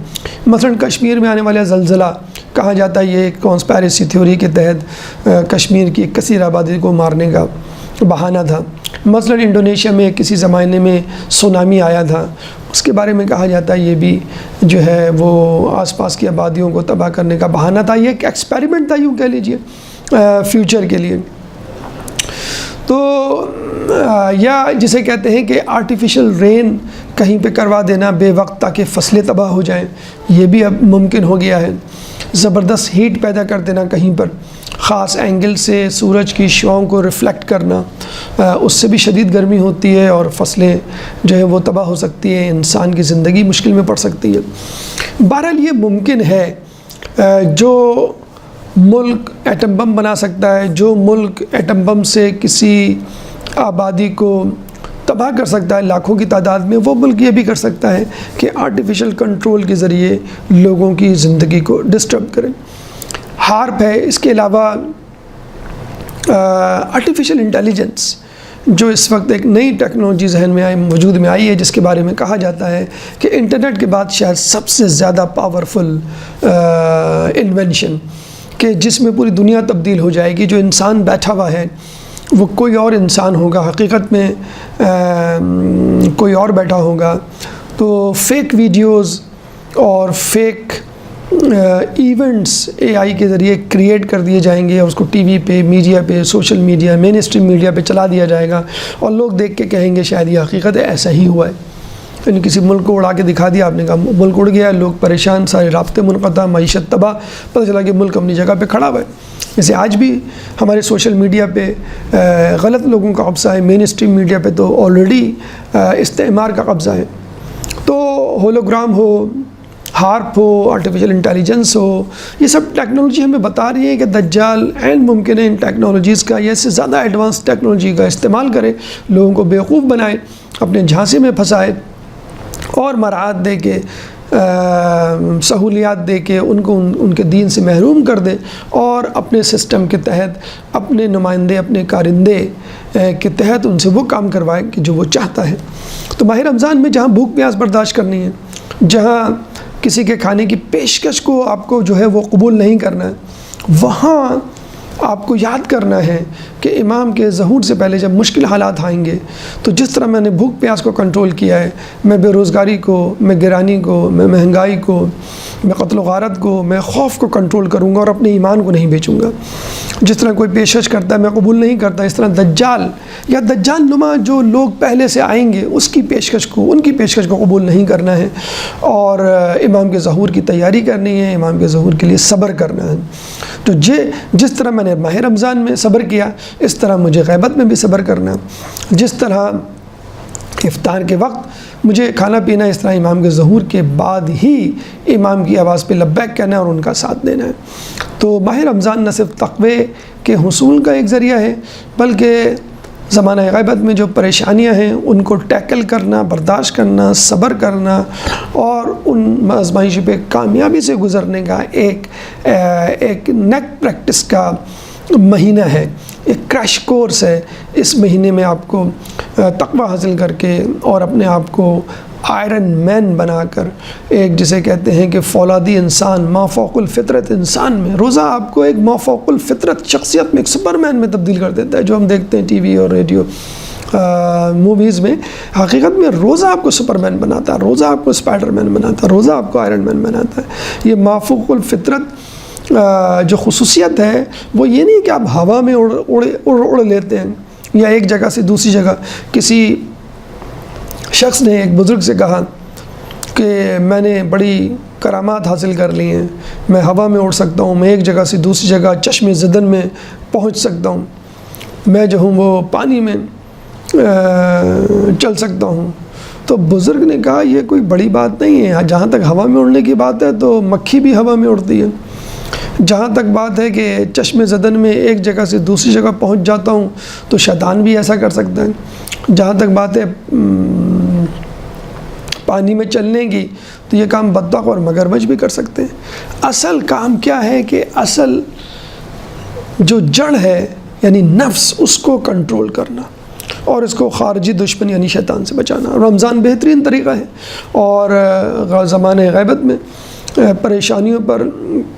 مثلا کشمیر میں آنے والا زلزلہ کہا جاتا ہے یہ ایک کانسپائریسی تھیوری کے تحت کشمیر کی ایک کثیر آبادی کو مارنے کا بہانہ تھا۔ مثلا انڈونیشیا میں کسی زمانے میں سونامی آیا تھا، اس کے بارے میں کہا جاتا ہے یہ بھی جو ہے وہ آس پاس کی آبادیوں کو تباہ کرنے کا بہانہ تھا، یہ ایک ایکسپیریمنٹ تھا یوں کہہ لیجیے فیوچر کے لیے۔ تو یا جسے کہتے ہیں کہ آرٹیفیشل رین کہیں پہ کروا دینا بے وقت تاکہ فصلیں تباہ ہو جائیں، یہ بھی اب ممکن ہو گیا ہے۔ زبردست ہیٹ پیدا کر دینا کہیں پر، خاص اینگل سے سورج کی شعاؤں کو ریفلیکٹ کرنا، اس سے بھی شدید گرمی ہوتی ہے اور فصلیں جو ہے وہ تباہ ہو سکتی ہیں، انسان کی زندگی مشکل میں پڑ سکتی ہے۔ بہرحال یہ ممکن ہے، جو ملک ایٹم بم بنا سکتا ہے، جو ملک ایٹم بم سے کسی آبادی کو تباہ کر سکتا ہے لاکھوں کی تعداد میں، وہ ملک یہ بھی کر سکتا ہے کہ آرٹیفیشل کنٹرول کے ذریعے لوگوں کی زندگی کو ڈسٹرب کرے۔ ہارپ ہے، اس کے علاوہ آرٹیفیشل انٹیلیجنس جو اس وقت ایک نئی ٹیکنالوجی ذہن میں وجود میں آئی ہے، جس کے بارے میں کہا جاتا ہے کہ انٹرنیٹ کے بعد شاید سب سے زیادہ پاورفل انوینشن، کہ جس میں پوری دنیا تبدیل ہو جائے گی۔ جو انسان بیٹھا ہوا ہے وہ کوئی اور انسان ہوگا، حقیقت میں کوئی اور بیٹھا ہوگا۔ تو فیک ویڈیوز اور فیک ایونٹس اے آئی کے ذریعے کریٹ کر دیے جائیں گے، اور اس کو ٹی وی پہ، میڈیا پہ، سوشل میڈیا، مین اسٹریم میڈیا پہ چلا دیا جائے گا، اور لوگ دیکھ کے کہیں گے شاید یہ حقیقت ہے، ایسا ہی ہوا ہے۔ یعنی کسی ملک کو اڑا کے دکھا دیا، آپ نے کہا ملک اڑ گیا، لوگ پریشان، سارے رابطے منقطع، معیشت تباہ، پتہ چلا کہ ملک اپنی جگہ پہ کھڑا ہوا ہے۔ جیسے آج بھی ہمارے سوشل میڈیا پہ غلط لوگوں کا قبضہ ہے، مین اسٹریم میڈیا پہ تو آلریڈی استعمار کا قبضہ ہے۔ تو ہولوگرام ہو، ہارپ ہو، آرٹیفیشل انٹیلیجنس ہو، یہ سب ٹیکنالوجی ہمیں بتا رہی ہے کہ دجال عین ممکن ہے ان ٹیکنالوجیز کا یا اس سے زیادہ ایڈوانس ٹیکنالوجی کا استعمال کرے، لوگوں کو بیوقوف بنائے، اپنے جھانسے میں پھنسائے، اور مراعات دے کے، سہولیات دے کے ان کو ان کے دین سے محروم کر دے، اور اپنے سسٹم کے تحت اپنے نمائندے، اپنے کارندے کے تحت ان سے وہ کام کروائے کہ جو وہ چاہتا ہے۔ تو ماہ رمضان میں جہاں بھوک پیاس برداشت کرنی ہے، جہاں کسی کے کھانے کی پیشکش کو آپ کو جو ہے وہ قبول نہیں کرنا ہے، وہاں آپ کو یاد کرنا ہے کہ امام کے ظہور سے پہلے جب مشکل حالات آئیں گے تو جس طرح میں نے بھوک پیاس کو کنٹرول کیا ہے، میں بے روزگاری کو، میں گرانی کو، میں مہنگائی کو، میں قتل و غارت کو، میں خوف کو کنٹرول کروں گا اور اپنے ایمان کو نہیں بیچوں گا۔ جس طرح کوئی پیشکش کرتا ہے میں قبول نہیں کرتا، اس طرح دجال یا دجال نما جو لوگ پہلے سے آئیں گے اس کی پیشکش کو، ان کی پیشکش کو قبول نہیں کرنا ہے، اور امام کے ظہور کی تیاری کرنی ہے، امام کے ظہور کے لیے صبر کرنا ہے۔ تو جس طرح میں نے ماہ رمضان میں صبر کیا، اس طرح مجھے غیبت میں بھی صبر کرنا، جس طرح افطار کے وقت مجھے کھانا پینا، اس طرح امام کے ظہور کے بعد ہی امام کی آواز پہ لبیک کہنا ہے اور ان کا ساتھ دینا ہے۔ تو ماہ رمضان نہ صرف تقوی کے حصول کا ایک ذریعہ ہے، بلکہ زمانہ غیبت میں جو پریشانیاں ہیں ان کو ٹیکل کرنا، برداشت کرنا، صبر کرنا، اور ان آزمائشوں پہ کامیابی سے گزرنے کا ایک نیک پریکٹس کا مہینہ ہے، ایک کریش کورس ہے۔ اس مہینے میں آپ کو تقوی حاصل کر کے اور اپنے آپ کو آئرن مین بنا کر، ایک جسے کہتے ہیں کہ فولادی انسان، مافوق الفطرت انسان میں، روزہ آپ کو ایک مافوق الفطرت شخصیت میں، ایک سپر مین میں تبدیل کر دیتا ہے، جو ہم دیکھتے ہیں ٹی وی اور ریڈیو موویز میں۔ حقیقت میں روزہ آپ کو سپر مین بناتا ہے، روزہ آپ کو اسپائڈر مین بناتا ہے، روزہ آپ کو آئرن مین بناتا ہے۔ یہ مافوق الفطرت جو خصوصیت ہے وہ یہ نہیں کہ آپ ہوا میں اڑ لیتے ہیں یا ایک جگہ سے دوسری جگہ۔ کسی شخص نے ایک بزرگ سے کہا کہ میں نے بڑی کرامات حاصل کر لی ہیں، میں ہوا میں اڑ سکتا ہوں، میں ایک جگہ سے دوسری جگہ چشم زدن میں پہنچ سکتا ہوں، میں جو ہوں وہ پانی میں چل سکتا ہوں۔ تو بزرگ نے کہا یہ کوئی بڑی بات نہیں ہے، جہاں تک ہوا میں اڑنے کی بات ہے تو مکھی بھی ہوا میں اڑتی ہے، جہاں تک بات ہے کہ چشم زدن میں ایک جگہ سے دوسری جگہ پہنچ جاتا ہوں تو شیطان بھی ایسا کر سکتا ہے، جہاں تک بات ہے پانی میں چلنے کی تو یہ کام بطخ اور مگرمچھ بھی کر سکتے ہیں۔ اصل کام کیا ہے کہ اصل جو جڑ ہے یعنی نفس، اس کو کنٹرول کرنا اور اس کو خارجی دشمن یعنی شیطان سے بچانا۔ رمضان بہترین طریقہ ہے، اور زمانہ غیبت میں پریشانیوں پر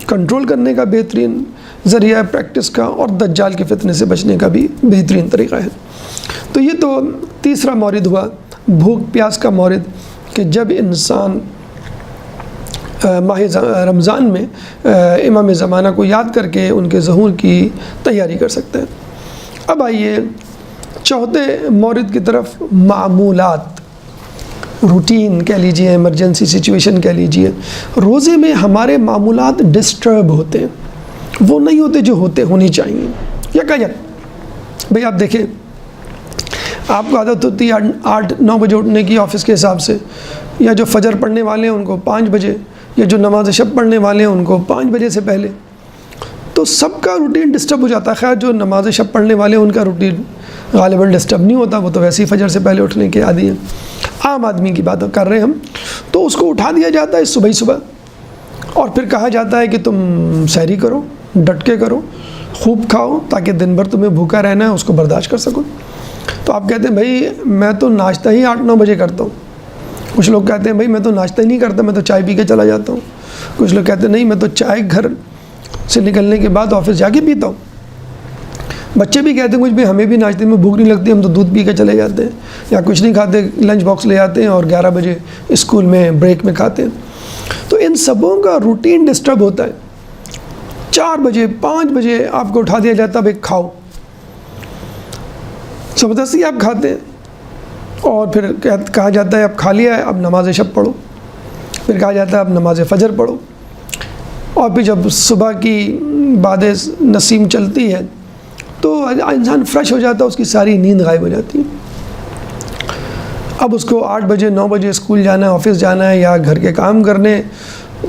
کنٹرول کرنے کا بہترین ذریعہ پریکٹس کا، اور دجال کے فتنے سے بچنے کا بھی بہترین طریقہ ہے۔ تو یہ تو تیسرا مورد ہوا، بھوک پیاس کا مورد، کہ جب انسان ماہ رمضان میں امام زمانہ کو یاد کر کے ان کے ظہور کی تیاری کر سکتا ہے۔ اب آئیے چوتھے مورد کی طرف معمولات، روٹین کہہ لیجئے، ایمرجنسی سچویشن کہہ لیجئے. روزے میں ہمارے معمولات ڈسٹرب ہوتے ہیں، وہ نہیں ہوتے جو ہونی چاہیے. بھئی آپ دیکھیں، آپ کو عادت ہوتی ہے 8-9 بجے اٹھنے کی آفس کے حساب سے، یا جو فجر پڑھنے والے ہیں ان کو 5 بجے، یا جو نماز شب پڑھنے والے ہیں ان کو 5 بجے سے پہلے. تو سب کا روٹین ڈسٹرب ہو جاتا ہے. خیر جو نماز شب پڑھنے والے ہیں ان کا روٹین غالباً ڈسٹرب نہیں ہوتا، وہ تو ویسے ہی فجر سے پہلے اٹھنے کے عادی ہیں. عام آدمی کی بات کر رہے ہیں ہم. تو اس کو اٹھا دیا جاتا ہے صبح، اور پھر کہا جاتا ہے کہ تم سحری کرو، ڈٹ کے کرو، خوب کھاؤ، تاکہ دن بھر تمہیں بھوکا رہنا ہے اس کو برداشت کر سکو. تو آپ کہتے ہیں بھائی میں تو ناشتہ ہی 8-9 بجے کرتا ہوں. کچھ لوگ کہتے ہیں بھائی میں تو ناشتہ ہی نہیں کرتا، میں تو چائے پی کے چلا جاتا ہوں. کچھ لوگ کہتے ہیں نہیں میں تو چائے گھر سے نکلنے کے بعد آفس جا کے پیتا ہوں. بچے بھی کہتے ہیں کچھ بھی ہمیں بھی ناشتے میں بھوک نہیں لگتی، ہم تو دودھ پی کے چلے جاتے ہیں، یا کچھ نہیں کھاتے، لنچ باکس لے آتے ہیں اور 11 بجے اسکول میں بریک میں کھاتے ہیں. تو ان سبوں کا روٹین ڈسٹرب ہوتا ہے. 4 بجے 5 بجے آپ کو اٹھا دیا جاتا ہے بھائی کھاؤ، زبردستی آپ کھاتے ہیں، اور پھر کہا جاتا ہے اب کھا لیا ہے اب نماز شب پڑھو، پھر کہا جاتا ہے اب نماز فجر پڑھو. اور پھر جب صبح کی باد نسیم چلتی ہے تو انسان فریش ہو جاتا ہے، اس کی ساری نیند غائب ہو جاتی ہے. اب اس کو 8 بجے 9 بجے اسکول جانا ہے، آفس جانا ہے، یا گھر کے کام کرنے،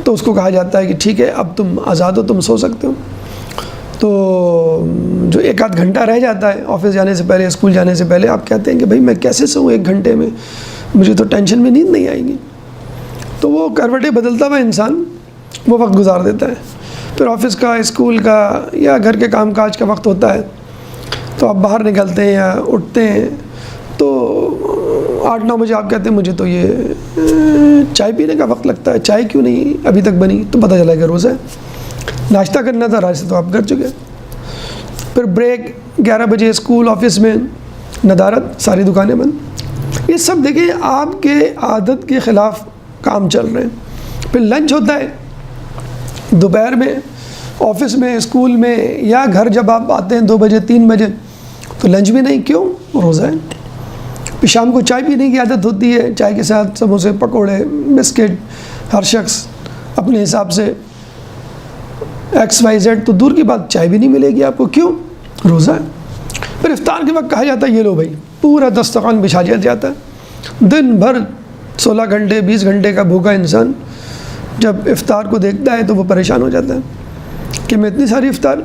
تو اس کو کہا جاتا ہے کہ ٹھیک ہے اب تم آزاد ہو، تم سو سکتے ہو. تو جو 1-8 گھنٹہ رہ جاتا ہے آفس جانے سے پہلے، اسکول جانے سے پہلے، آپ کہتے ہیں کہ بھائی میں کیسے سوؤں 1 گھنٹے میں، مجھے تو ٹینشن میں نیند نہیں آئے گی. تو وہ کروٹیں بدلتا ہوا انسان وہ وقت گزار دیتا ہے. پھر آفس کا، اسکول کا یا گھر کے کام کاج کا وقت ہوتا ہے تو آپ باہر نکلتے ہیں یا اٹھتے ہیں تو 8-9 بجے آپ کہتے ہیں مجھے تو یہ چائے پینے کا وقت لگتا ہے، چائے کیوں نہیں ابھی تک بنی؟ تو پتہ چلا کہ روزہ ہے. ناشتہ کرنا تھا رات سے تو آپ کر چکے. پھر بریک 11 بجے اسکول آفس میں ندارت، ساری دکانیں بند. یہ سب دیکھیں آپ کے عادت کے خلاف کام چل رہے ہیں. پھر لنچ ہوتا ہے دوپہر میں آفس میں، اسکول میں، یا گھر جب آپ آتے ہیں 2 بجے 3 بجے تو لنچ بھی نہیں. کیوں؟ روزہ ہے. پھر شام کو چائے پینے کی عادت ہوتی ہے، چائے کے ساتھ سموسے، پکوڑے، بسکٹ، ہر شخص اپنے حساب سے XYZ. تو دور کی بات چائے بھی نہیں ملے گی آپ کو. کیوں؟ روزہ ہے. پھر افطار کے وقت کہا جاتا ہے یہ لو بھائی، پورا دسترخوان بچھا دیا جاتا ہے. دن بھر 16 گھنٹے 20 گھنٹے کا بھوکا انسان جب افطار کو دیکھتا ہے تو وہ پریشان ہو جاتا ہے کہ میں اتنی ساری افطار،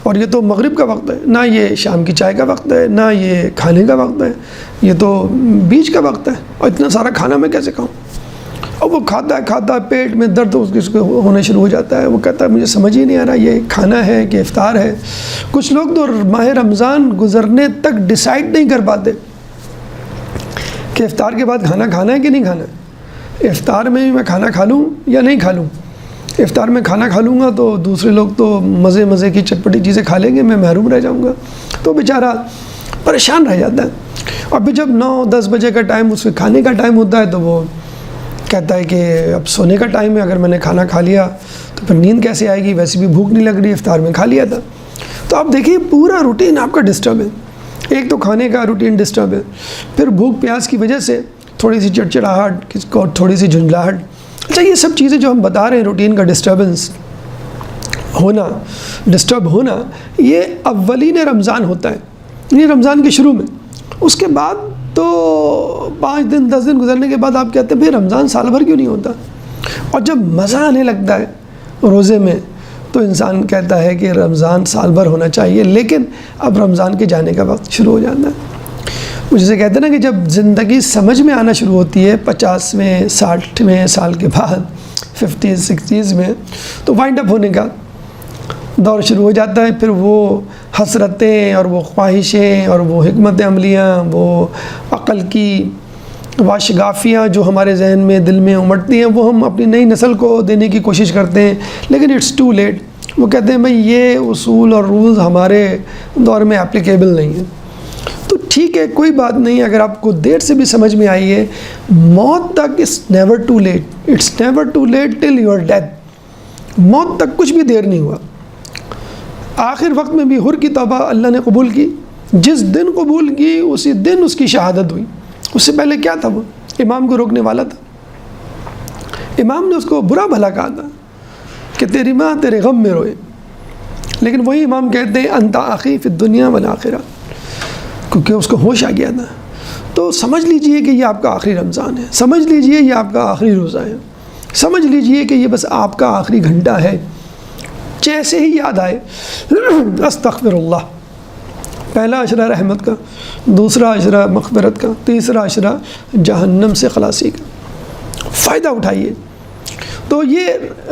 اور یہ تو مغرب کا وقت ہے، نہ یہ شام کی چائے کا وقت ہے، نہ یہ کھانے کا وقت ہے، یہ تو بیچ کا وقت ہے، اور اتنا سارا کھانا میں کیسے کھاؤں؟ اور وہ کھاتا ہے پیٹ میں درد اس کو ہونے شروع ہو جاتا ہے. وہ کہتا ہے مجھے سمجھ ہی نہیں آ رہا یہ کھانا ہے کہ افطار ہے. کچھ لوگ تو ماہ رمضان گزرنے تک ڈیسائیڈ نہیں کر پاتے کہ افطار کے بعد کھانا کھانا ہے کہ نہیں کھانا ہے. افطار میں میں کھانا کھا لوں یا نہیں کھا لوں. افطار میں کھانا کھا لوں گا تو دوسرے لوگ تو مزے کی چٹپٹی چیزیں کھا لیں گے، میں محروم رہ جاؤں گا. تو بیچارہ پریشان رہ جاتا ہے. اور پھر جب 9-10 بجے کا ٹائم اس کے کھانے کا ٹائم ہوتا ہے تو وہ کہتا ہے کہ اب سونے کا ٹائم ہے، اگر میں نے کھانا کھا لیا تو پھر نیند کیسے آئے گی، ویسے بھی بھوک نہیں لگ رہی، افطار میں کھا لیا تھا. تو آپ دیکھیے پورا روٹین آپ کا ڈسٹرب ہے. ایک تو کھانے کا روٹین ڈسٹرب ہے، پھر بھوک پیاس کی وجہ سے تھوڑی سی چڑچڑاہٹ، تھوڑی سی جھنجھلاہٹ. اچھا یہ سب چیزیں جو ہم بتا رہے ہیں روٹین کا ڈسٹربنس ہونا، ڈسٹرب ہونا، یہ اولین رمضان ہوتا ہے، یعنی رمضان کے شروع میں. اس کے بعد تو 5 دن 10 دن گزرنے کے بعد آپ کہتے ہیں بھئی رمضان سال بھر کیوں نہیں ہوتا. اور جب مزہ آنے لگتا ہے روزے میں تو انسان کہتا ہے کہ رمضان سال بھر ہونا چاہیے، لیکن اب رمضان کے جانے کا وقت شروع ہو جاتا ہے. جسے کہتے ہیں نا کہ جب زندگی سمجھ میں آنا شروع ہوتی ہے 50ویں 60ویں سال کے بعد، 50s 60s میں، تو وائنڈ اپ ہونے کا دور شروع ہو جاتا ہے. پھر وہ حسرتیں اور وہ خواہشیں اور وہ حکمت عملیاں، وہ عقل کی واشگافیاں جو ہمارے ذہن میں دل میں امٹتی ہیں، وہ ہم اپنی نئی نسل کو دینے کی کوشش کرتے ہیں، لیکن اٹس ٹو لیٹ. وہ کہتے ہیں بھئی یہ اصول اور رولز ہمارے دور میں اپلیکیبل نہیں ہیں. تو ٹھیک ہے، کوئی بات نہیں، اگر آپ کو دیر سے بھی سمجھ میں آئی ہے، موت تک it's never too late, it's never too late till your death. موت تک کچھ بھی دیر نہیں ہوا. آخر وقت میں بھی حر کی توبہ اللہ نے قبول کی، جس دن قبول کی اسی دن اس کی شہادت ہوئی. اس سے پہلے کیا تھا؟ وہ امام کو روکنے والا تھا. امام نے اس کو برا بھلا کہا تھا کہ تیری ماں تیرے غم میں روئے، لیکن وہی امام کہتے ہیں انت اخی فی الدنیا والآخرہ، کیونکہ اس کو ہوش آ گیا تھا. تو سمجھ لیجئے کہ یہ آپ کا آخری رمضان ہے، سمجھ لیجئے یہ آپ کا آخری روزہ ہے، سمجھ لیجئے کہ یہ بس آپ کا آخری گھنٹہ ہے. جیسے ہی یاد آئے استغفر اللہ، پہلا عشرہ رحمت کا، دوسرا عشرہ مغفرت کا، تیسرا عشرہ جہنم سے خلاصی کا، فائدہ اٹھائیے. تو یہ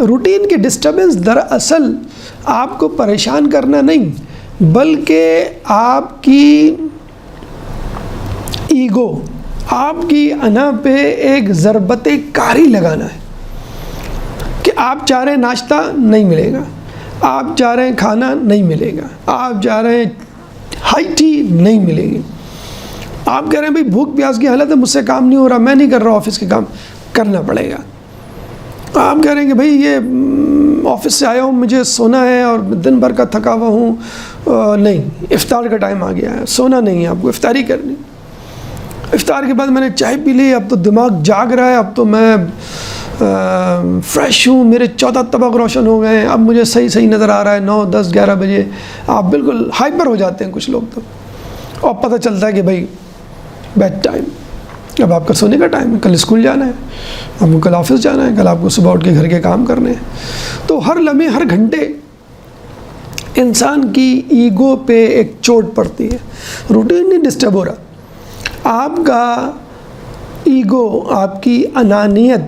روٹین کی ڈسٹربنس دراصل آپ کو پریشان کرنا نہیں، بلکہ آپ کی ایگو، آپ کی انا پہ ایک ضربت کاری لگانا ہے کہ آپ چاہ رہے ہیں ناشتہ نہیں ملے گا، آپ چاہ رہے ہیں کھانا نہیں ملے گا، آپ چاہ رہے ہیں ہائی ٹی نہیں ملے گی، آپ کہہ رہے ہیں بھائی بھوک پیاس کی حالت ہے، مجھ سے کام نہیں ہو رہا، میں نہیں کر رہا، آفس کے کام کرنا پڑے گا. آپ کہہ رہے ہیں کہ بھائی یہ آفس سے آیا ہوں، مجھے سونا ہے اور دن بھر کا تھکا ہوا ہوں، نہیں افطار کا ٹائم آ گیا ہے، سونا نہیں ہے، آپ کو افطاری کرنی. افطار کے بعد میں نے چائے پی لی، اب تو دماغ جاگ رہا ہے، اب تو میں فریش ہوں، میرے 14 طبق روشن ہو گئے ہیں، اب مجھے صحیح نظر آ رہا ہے. 9, 10, 11 بجے آپ بالکل ہائپر ہو جاتے ہیں کچھ لوگ تو، اور پتہ چلتا ہے کہ بھائی بیڈ ٹائم، اب آپ کا سونے کا ٹائم ہے، کل اسکول جانا ہے، آپ کو کل آفس جانا ہے، کل آپ کو صبح اٹھ کے گھر کے کام کرنے ہیں. تو ہر لمحے ہر گھنٹے انسان کی ایگو پہ ایک چوٹ پڑتی ہے. روٹین نہیں ڈسٹرب ہو رہا، آپ کا ایگو، آپ کی انانیت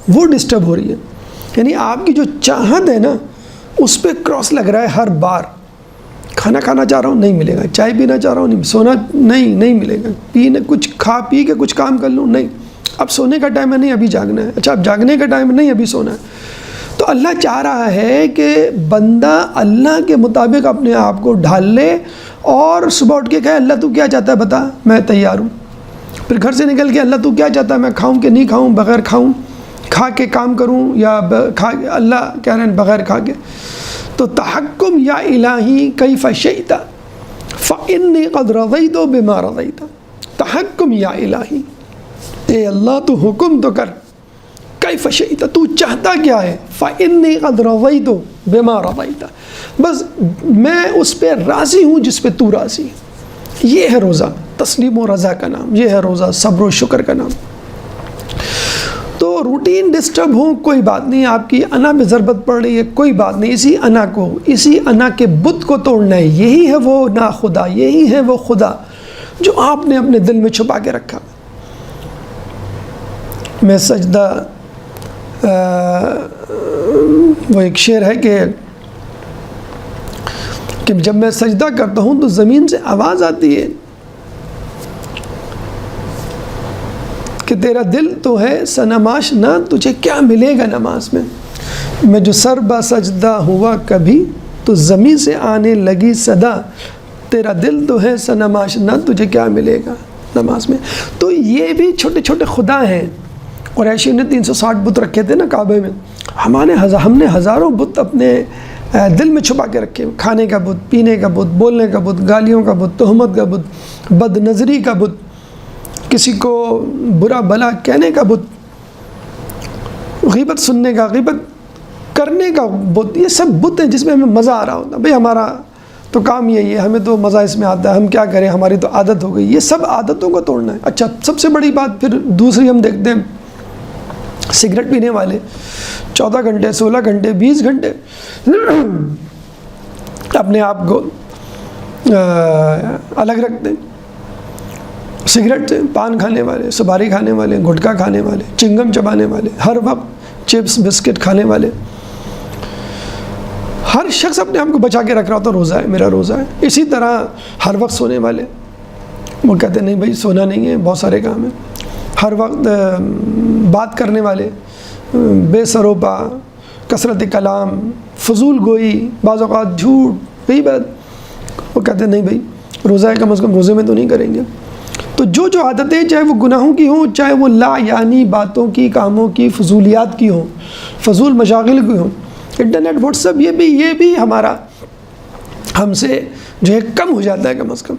وہ ڈسٹرب ہو رہی ہے. یعنی آپ کی جو چاہت ہے نا اس پہ کراس لگ رہا ہے ہر بار. کھانا کھانا چاہ رہا ہوں نہیں ملے گا، چائے پینا چاہ رہا ہوں نہیں، سونا نہیں ملے گا، پینے کچھ کھا پی کے کچھ کام کر لوں نہیں، اب سونے کا ٹائم ہے نہیں ابھی جاگنا ہے، اچھا اب جاگنے کا ٹائم ہے نہیں ابھی سونا ہے. تو اللہ چاہ رہا ہے کہ بندہ اللہ کے مطابق اپنے آپ کو ڈھال لے اور صبح اٹھ کے کہے اللہ تو کیا چاہتا ہے بتا، میں تیار ہوں. پھر گھر سے نکل کے اللہ تو کیا چاہتا ہے، میں کھاؤں کہ نہیں کھاؤں، بغیر کھاؤں کھا کے کام کروں یا اللہ کہہ رہے ہیں بغیر کھا کے. تو تحکم یا الہی کیف شئت فإنی قد رضیت بما رضیت. تحکم یا الہی، اے اللہ تو حکم تو کر، کیف شئت تو چاہتا کیا ہے، فإنی قد رضیت بما رضیت، بس میں اس پہ راضی ہوں جس پہ تو راضی ہے. یہ ہے روزہ، تسلیم و رضا کا نام، یہ ہے روزہ صبر و شکر کا نام. تو روٹین ڈسٹرب ہو کوئی بات نہیں، آپ کی انا میں ضربت پڑ رہی ہے کوئی بات نہیں، اسی انا کے بت کو توڑنا ہے. یہی ہے وہ نا خدا، یہی ہے وہ خدا جو آپ نے اپنے دل میں چھپا کے رکھا. میں سجدہ وہ ایک شعر ہے کہ جب میں سجدہ کرتا ہوں تو زمین سے آواز آتی ہے کہ تیرا دل تو ہے سنماش نہ، تجھے کیا ملے گا نماز میں. میں جو سر با سجدہ ہوا کبھی تو زمین سے آنے لگی صدا، تیرا دل تو ہے سنماش نہ، تجھے کیا ملے گا نماز میں. تو یہ بھی چھوٹے چھوٹے خدا ہیں. قریشی نے 360 بت رکھے تھے نا کعبے میں، ہم نے ہزاروں بت اپنے دل میں چھپا کے رکھے. کھانے کا بت، پینے کا بت، بولنے کا بت، گالیوں کا بت، تہمت کا بت، بد نظری کا بت، کسی کو برا بھلا کہنے کا بت، غیبت سننے کا، غیبت کرنے کا بت. یہ سب بت ہیں جس میں ہمیں مزہ آ رہا ہوتا ہے. بھئی ہمارا تو کام یہی ہے، ہمیں تو مزہ اس میں آتا ہے، ہم کیا کریں، ہماری تو عادت ہو گئی. یہ سب عادتوں کو توڑنا ہے. اچھا سب سے بڑی بات پھر دوسری ہم دیکھتے ہیں، سگریٹ پینے والے 14 گھنٹے 16 گھنٹے 20 گھنٹے اپنے آپ کو الگ رکھتے ہیں سگریٹ سے. پان کھانے والے، سپاری کھانے والے، گٹکا کھانے والے، چنگم چبانے والے، ہر وقت چپس بسکٹ کھانے والے، ہر شخص اپنے آپ کو بچا کے رکھ رہا ہوتا روزہ ہے میرا روزہ ہے. اسی طرح ہر وقت سونے والے، وہ کہتے ہیں نہیں بھائی سونا نہیں ہے، بہت سارے کام ہیں. ہر وقت بات کرنے والے، بے سروپا، کثرت کلام، فضول گوئی، بعض اوقات جھوٹ، غیبت، وہ کہتے ہیں نہیں بھائی روزہ ہے، کم از کم روزے میں تو نہیں کریں گے. تو جو عادتیں چاہے وہ گناہوں کی ہوں، چاہے وہ لا یعنی باتوں کی، کاموں کی، فضولیات کی ہوں، فضول مشاغل کی ہوں، انٹرنیٹ، واٹس ایپ، یہ بھی ہمارا ہم سے جو ہے کم ہو جاتا ہے کم از کم.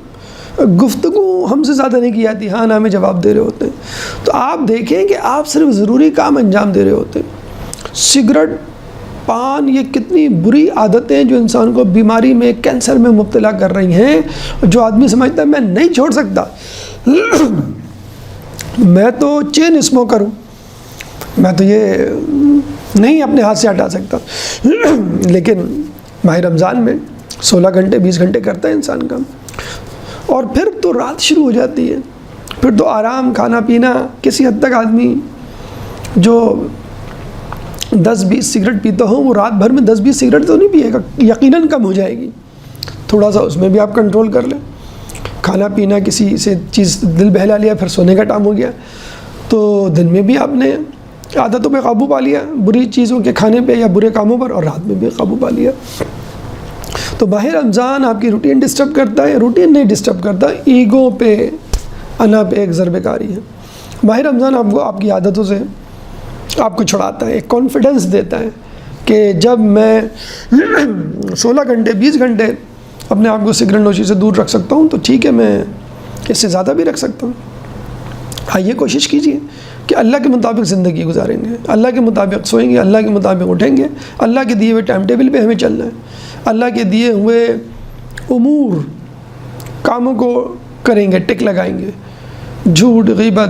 گفتگو ہم سے زیادہ نہیں کی جاتی، ہاں نہ میں جواب دے رہے ہوتے ہیں۔ تو آپ دیکھیں کہ آپ صرف ضروری کام انجام دے رہے ہوتے ہیں۔ سگریٹ، پان، یہ کتنی بری عادتیں جو انسان کو بیماری میں، کینسر میں مبتلا کر رہی ہیں، جو آدمی سمجھتا ہے میں نہیں چھوڑ سکتا، میں تو چین اسموکر ہوں، میں تو یہ نہیں اپنے ہاتھ سے ہٹا سکتا، لیکن ماہ رمضان میں 16 گھنٹے 20 گھنٹے کرتا ہے انسان کام، اور پھر تو رات شروع ہو جاتی ہے، پھر تو آرام، کھانا پینا۔ کسی حد تک آدمی جو 10-20 سگریٹ پیتا ہو وہ رات بھر میں 10-20 سگریٹ تو نہیں پیے گا، یقیناً کم ہو جائے گی، تھوڑا سا اس میں بھی آپ کنٹرول کر لیں۔ کھانا پینا کسی سے چیز دل بہلا لیا، پھر سونے کا ٹائم ہو گیا، تو دن میں بھی آپ نے عادتوں پہ قابو پا لیا، بری چیزوں کے کھانے پہ یا برے کاموں پر، اور رات میں بھی قابو پا لیا۔ تو ماہ رمضان آپ کی روٹین ڈسٹرب کرتا ہے، روٹین نہیں ڈسٹرب کرتا، ایگو پہ، انا پہ ایک ضربہ کاری ہے۔ ماہ رمضان آپ کو آپ کی عادتوں سے آپ کو چھڑاتا ہے، ایک کانفیڈنس دیتا ہے کہ جب میں 16 گھنٹے 20 گھنٹے اپنے آپ کو سگریٹ نوشی سے دور رکھ سکتا ہوں، تو ٹھیک ہے، میں اس سے زیادہ بھی رکھ سکتا ہوں۔ آئیے کوشش کیجیے کہ اللہ کے مطابق زندگی گزاریں گے، اللہ کے مطابق سوئیں گے، اللہ کے مطابق اٹھیں گے، اللہ کے دیے ہوئے ٹائم ٹیبل پہ ہمیں چلنا ہے، اللہ کے دیے ہوئے امور کاموں کو کریں گے، ٹک لگائیں گے۔ جھوٹ، غیبت،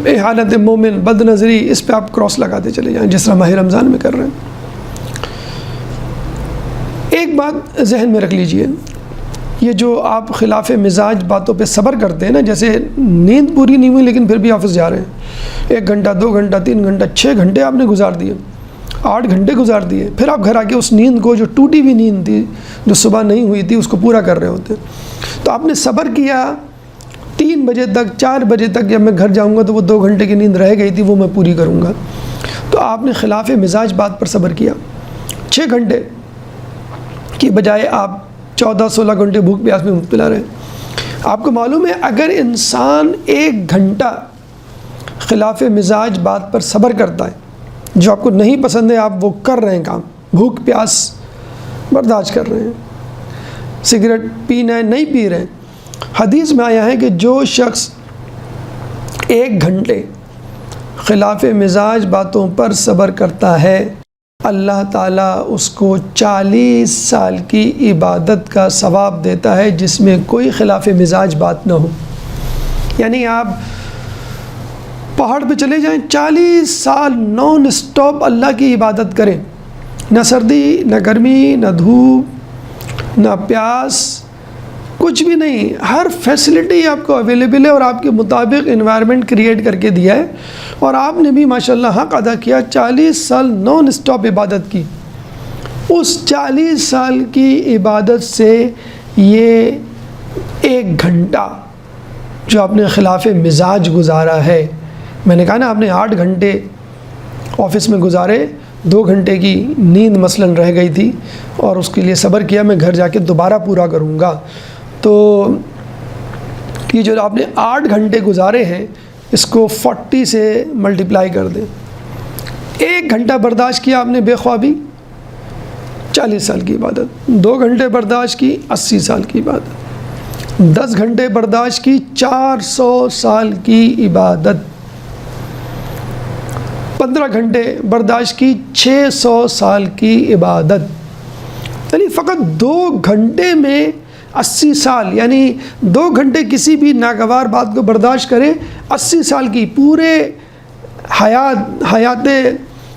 احانت مومن، بد نظری، اس پہ آپ کراس لگاتے چلے جائیں جس طرح ماہ رمضان میں کر رہے ہیں۔ ایک بات ذہن میں رکھ لیجئے، یہ جو آپ خلاف مزاج باتوں پہ صبر کرتے ہیں نا، جیسے نیند پوری نہیں ہوئی لیکن پھر بھی آفس جا رہے ہیں، 1 گھنٹہ 2 گھنٹہ 3 گھنٹہ 6 گھنٹے آپ نے گزار دیے، 8 گھنٹے گزار دیے، پھر آپ گھر آ کے اس نیند کو، جو ٹوٹی ہوئی نیند تھی جو صبح نہیں ہوئی تھی، اس کو پورا کر رہے ہوتے۔ تو آپ نے صبر کیا 3 بجے تک، 4 بجے تک، جب میں گھر جاؤں گا تو وہ 2 گھنٹے کی نیند رہ گئی تھی وہ میں پوری کروں گا، تو آپ نے خلاف مزاج بات پر صبر کیا۔ 6 گھنٹے کی بجائے آپ 14-16 گھنٹے بھوک پیاس میں مبتلا رہے۔ آپ کو معلوم ہے اگر انسان 1 گھنٹہ خلاف مزاج بات پر صبر کرتا ہے، جو آپ کو نہیں پسند ہے، آپ وہ کر رہے ہیں کام، بھوک پیاس برداشت کر رہے ہیں، سگریٹ پینا ہے نہیں پی رہے ہیں، حدیث میں آیا ہے کہ جو شخص 1 گھنٹے خلاف مزاج باتوں پر صبر کرتا ہے، اللہ تعالیٰ اس کو 40 سال کی عبادت کا ثواب دیتا ہے جس میں کوئی خلاف مزاج بات نہ ہو۔ یعنی آپ پہاڑ پہ چلے جائیں، 40 سال نان اسٹاپ اللہ کی عبادت کریں، نہ سردی نہ گرمی نہ دھوپ نہ پیاس، کچھ بھی نہیں، ہر فیسلٹی آپ کو اویلیبل ہے اور آپ کے مطابق انوائرمنٹ کریٹ کر کے دیا ہے، اور آپ نے بھی ماشاءاللہ حق ادا کیا، 40 سال نان اسٹاپ عبادت کی۔ اس 40 سال کی عبادت سے یہ 1 گھنٹہ جو آپ نے خلاف مزاج گزارا ہے، میں نے کہا نا آپ نے 8 گھنٹے آفس میں گزارے، 2 گھنٹے کی نیند مثلاً رہ گئی تھی اور اس کے لیے صبر کیا میں گھر جا کے دوبارہ پورا کروں گا، تو یہ جو آپ نے 8 گھنٹے گزارے ہیں اس کو 40 سے ملٹیپلائی کر دیں۔ 1 گھنٹہ برداشت کیا آپ نے بے خوابی، 40 سال کی عبادت، 2 گھنٹے برداشت کی، 80 سال کی عبادت، 10 گھنٹے برداشت کی، 400 سال کی عبادت، 15 گھنٹے برداشت کی، 600 سال کی عبادت۔ یعنی فقط 2 گھنٹے میں 80 سال، یعنی 2 گھنٹے کسی بھی ناگوار بات کو برداشت کرے، 80 سال کی پورے حیات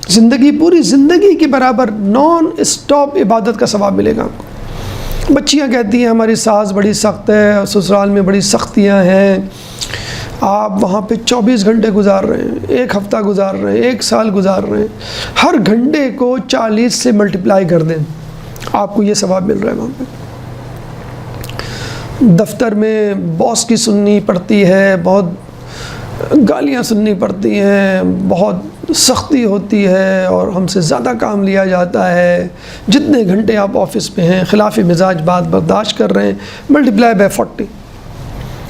زندگی، پوری زندگی کے برابر نان اسٹاپ عبادت کا ثواب ملے گا آپ کو۔ بچیاں کہتی ہیں ہماری ساس بڑی سخت ہے، سسرال میں بڑی سختیاں ہیں، آپ وہاں پہ 24 گھنٹے گزار رہے ہیں، 1 ہفتہ گزار رہے ہیں، 1 سال گزار رہے ہیں، ہر گھنٹے کو 40 سے ملٹیپلائی کر دیں، آپ کو یہ ثواب مل رہا ہے وہاں پہ۔ دفتر میں باس کی سننی پڑتی ہے، بہت گالیاں سننی پڑتی ہیں، بہت سختی ہوتی ہے اور ہم سے زیادہ کام لیا جاتا ہے، جتنے گھنٹے آپ آفس میں ہیں خلاف مزاج بات برداشت کر رہے ہیں، ملٹیپلائی بائی 40۔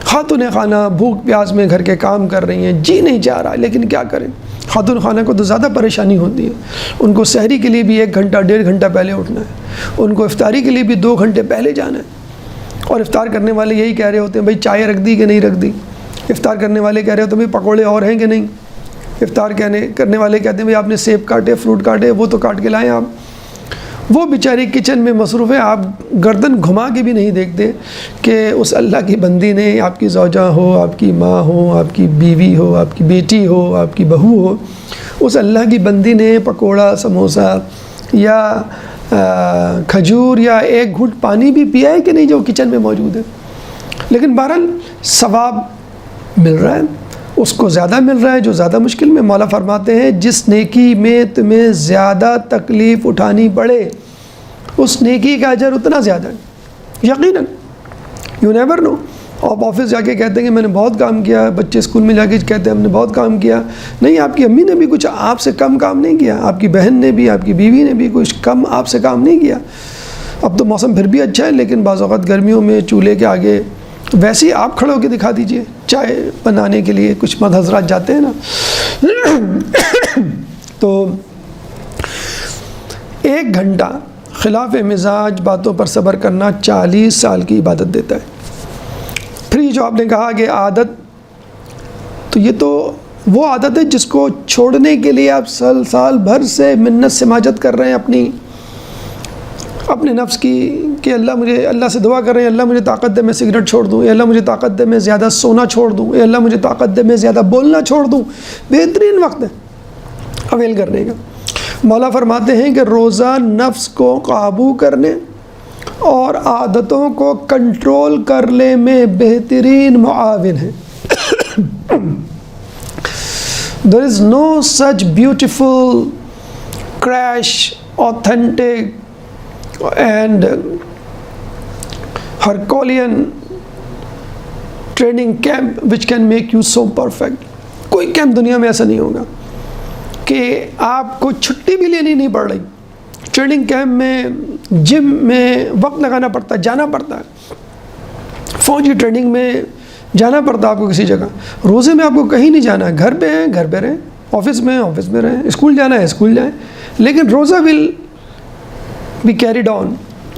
خاتون خانہ بھوک پیاس میں گھر کے کام کر رہی ہیں، جی نہیں چاہ رہا لیکن کیا کریں، خاتون خانہ کو تو زیادہ پریشانی ہوتی ہے، ان کو سحری کے لیے بھی 1 گھنٹہ 1.5 گھنٹہ پہلے اٹھنا ہے، ان کو افطاری کے لیے بھی 2 گھنٹے پہلے جانا ہے، اور افطار کرنے والے یہی کہہ رہے ہوتے ہیں بھائی چائے رکھ دی کہ نہیں رکھ دی. افطار کرنے والے کہہ رہے ہوتے ہیں بھائی پکوڑے اور ہیں کہ نہیں. افطار کرنے والے کہتے ہیں بھائی آپ نے سیب کاٹے, فروٹ کاٹے, وہ تو کاٹ کے لائیں آپ. وہ بیچاری کچن میں مصروف ہیں, آپ گردن گھما کے بھی نہیں دیکھتے کہ اس اللہ کی بندی نے, آپ کی زوجہ ہو, آپ کی ماں ہو, آپ کی بیوی ہو, آپ کی بیٹی ہو, آپ کی بہو ہو, اس اللہ کی بندی نے پکوڑا, سموسہ یا کھجور یا ایک گھونٹ پانی بھی پیا ہے کہ نہیں جو کچن میں موجود ہے. لیکن بہرحال ثواب مل رہا ہے, اس کو زیادہ مل رہا ہے جو زیادہ مشکل میں. مولا فرماتے ہیں جس نیکی میں تمہیں زیادہ تکلیف اٹھانی پڑے اس نیکی کا اجر اتنا زیادہ ہے یقیناً. You never know. آپ آفس جا کے کہتے ہیں کہ میں نے بہت کام کیا, بچے اسکول میں جا کے کہتے ہیں ہم نے بہت کام کیا. نہیں, آپ کی امی نے بھی کچھ آپ سے کم کام نہیں کیا, آپ کی بہن نے بھی, آپ کی بیوی نے بھی کچھ کم آپ سے کام نہیں کیا. اب تو موسم پھر بھی اچھا ہے, لیکن بعض اوقات گرمیوں میں چولہے کے آگے ویسے ہی آپ کھڑے ہو کے دکھا دیجئے. چائے بنانے کے لیے کچھ مرد حضرات جاتے ہیں نا, تو 1 گھنٹہ خلاف مزاج باتوں پر صبر کرنا 40 سال کی عبادت دیتا ہے. پھر یہ جو آپ نے کہا کہ عادت, تو یہ تو وہ عادت ہے جس کو چھوڑنے کے لیے آپ سال بھر سے منت سماجت کر رہے ہیں اپنے نفس کی, کہ اللہ سے دعا کر رہے ہیں اللہ مجھے طاقت دے میں سگریٹ چھوڑ دوں, اے اللہ مجھے طاقت دے میں زیادہ سونا چھوڑ دوں, اے اللہ مجھے طاقت دے میں زیادہ بولنا چھوڑ دوں. بہترین وقت ہے اویل کرنے کا. مولا فرماتے ہیں کہ روزہ نفس کو قابو کرنے اور عادتوں کو کنٹرول کرنے میں بہترین معاون ہے. There is no such beautiful, crash, authentic and Herculean training camp which can make you so perfect. کوئی کیمپ دنیا میں ایسا نہیں ہوگا کہ آپ کو چھٹی بھی لینی نہیں پڑ رہی. ٹریننگ کیمپ میں, جم میں وقت لگانا پڑتا ہے, جانا پڑتا ہے. فوجی ٹریننگ میں جانا پڑتا ہے آپ کو کسی جگہ. روزے میں آپ کو کہیں نہیں جانا ہے, گھر پہ ہیں گھر پہ رہیں, آفس میں آفس میں رہیں, اسکول جانا ہے اسکول جائیں. لیکن روزہ ول بی کیریڈ آن.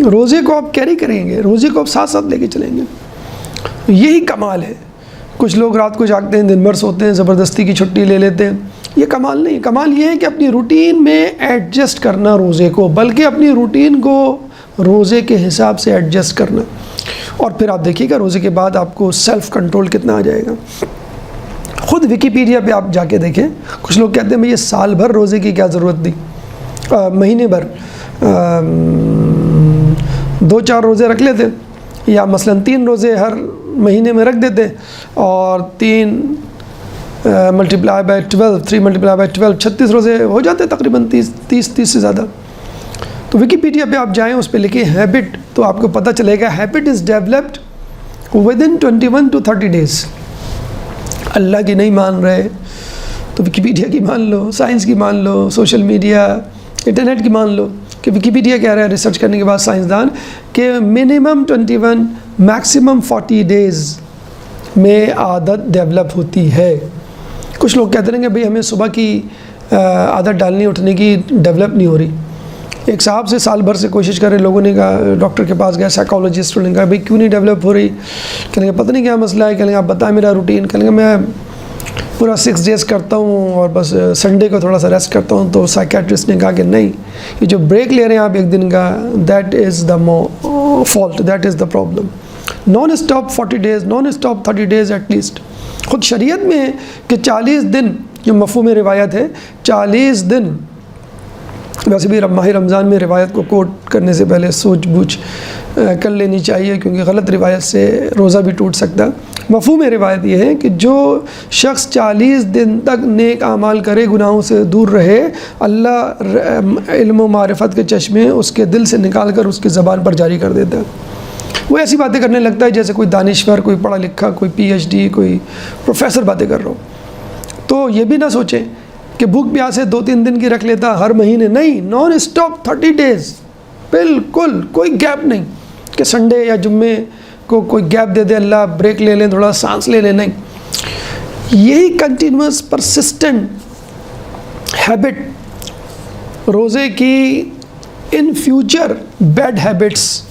روزے کو آپ کیری کریں گے, روزے کو آپ ساتھ ساتھ لے کے چلیں گے. یہی کمال ہے. کچھ لوگ رات کو جاگتے ہیں, دن بھر سوتے ہیں, زبردستی کی چھٹی لے لیتے ہیں. یہ کمال نہیں. کمال یہ ہے کہ اپنی روٹین میں ایڈجسٹ کرنا روزے کو, بلکہ اپنی روٹین کو روزے کے حساب سے ایڈجسٹ کرنا. اور پھر آپ دیکھیے گا روزے کے بعد آپ کو سیلف کنٹرول کتنا آ جائے گا. خود ویکیپیڈیا پہ آپ جا کے دیکھیں. کچھ لوگ کہتے ہیں بھئی یہ سال بھر روزے کی کیا ضرورت تھی, مہینے بھر 2-4 روزے رکھ لیتے, یا مثلا 3 روزے ہر مہینے میں رکھ دیتے, اور 3 ملٹیپلائی بائی 12 3 ملٹیپلائی بائی 12 36 روزے ہو جاتے تقریباً 30 سے زیادہ. تو ویکیپیڈیا پہ آپ جائیں, اس پہ لکھیں ہیبٹ, تو آپ کو پتہ چلے گا habit is developed with in 21 to 30 days. اللہ کی نہیں مان رہے تو ویکیپیڈیا کی مان لو, سائنس کی مان لو, سوشل میڈیا انٹرنیٹ کی مان لو. کہ ویکیپیڈیا کہہ رہا ہے ریسرچ کرنے کے بعد سائنسدان کہ منیمم 21 میکسیمم 40 days میں عادت ڈیولپ ہوتی ہے. کچھ لوگ کہتے ہیں کہ بھئی ہمیں صبح کی عادت ڈالنی, اٹھنے کی ڈیولپ نہیں ہو رہی. ایک صاحب سے سال بھر سے کوشش کر رہے, لوگوں نے کہا, ڈاکٹر کے پاس گئے, سائیکالوجسٹ نے کہا بھئی کیوں نہیں ڈیولپ ہو رہی. کہنے کہ پتہ نہیں کیا مسئلہ ہے. کہنے کہ آپ بتائیں میرا روٹین. کہنے کہ میں پورا 6 days کرتا ہوں اور بس سنڈے کو تھوڑا سا ریسٹ کرتا ہوں. تو سائیکیٹرسٹ نے کہا کہ نہیں, یہ جو بریک لے رہے ہیں آپ 1 دن کا, that is the fault, that is the problem. Non stop 40 days, non stop 30 days at least. خود شریعت میں ہے کہ 40 دن, جو مفہوم روایت ہے 40 دن. ویسے بھی ماہ رمضان میں روایت کو کوٹ کرنے سے پہلے سوچ بوجھ کر لینی چاہیے, کیونکہ غلط روایت سے روزہ بھی ٹوٹ سکتا. مفہوم روایت یہ ہے کہ جو شخص 40 دن تک نیک اعمال کرے, گناہوں سے دور رہے, اللہ علم و معرفت کے چشمے اس کے دل سے نکال کر اس کی زبان پر جاری کر دیتا ہے. وہ ایسی باتیں کرنے لگتا ہے جیسے کوئی دانشور, کوئی پڑھا لکھا, کوئی PhD, کوئی پروفیسر باتیں کر رہا ہو. تو یہ بھی نہ سوچیں کہ بھوک پیاسے 2-3 دن کی رکھ لیتا ہر مہینے. نہیں, نان اسٹاپ 30 days, بالکل کوئی گیپ نہیں کہ سنڈے یا جمعے کو کوئی گیپ دے دے, اللہ بریک لے لیں, تھوڑا سانس لے لیں. نہیں, یہی کنٹینوس پرسسٹنٹ ہیبٹ روزے کی ان فیوچر بیڈ ہیبٹس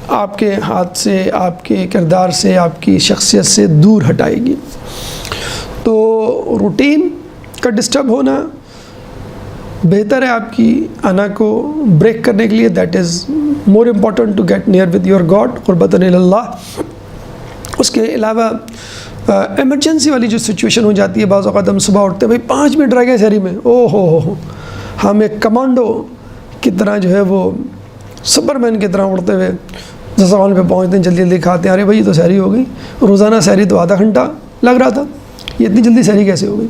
آپ کے ہاتھ سے، آپ کے کردار سے، آپ کی شخصیت سے دور ہٹائے گی۔ تو روٹین کا ڈسٹرب ہونا بہتر ہے آپ کی انا کو بریک کرنے کے لیے۔ That is more important to get near with your God, قربتاً الی اللہ۔ اس کے علاوہ ایمرجنسی والی جو سچویشن ہو جاتی ہے، بعض اوقات ہم صبح اٹھتے ہیں، بھائی 5 منٹ رہ گئے سحری میں، او ہو ہم ایک کمانڈو کی طرح جو ہے وہ سپر مین کی طرح اڑتے ہوئے دسترخوان پہ پہنچتے ہیں، جلدی جلدی کھاتے ہیں، ارے بھائی یہ تو سحری ہو گئی، روزانہ سحری تو آدھا گھنٹہ لگ رہا تھا، یہ اتنی جلدی سحری کیسے ہو گئی؟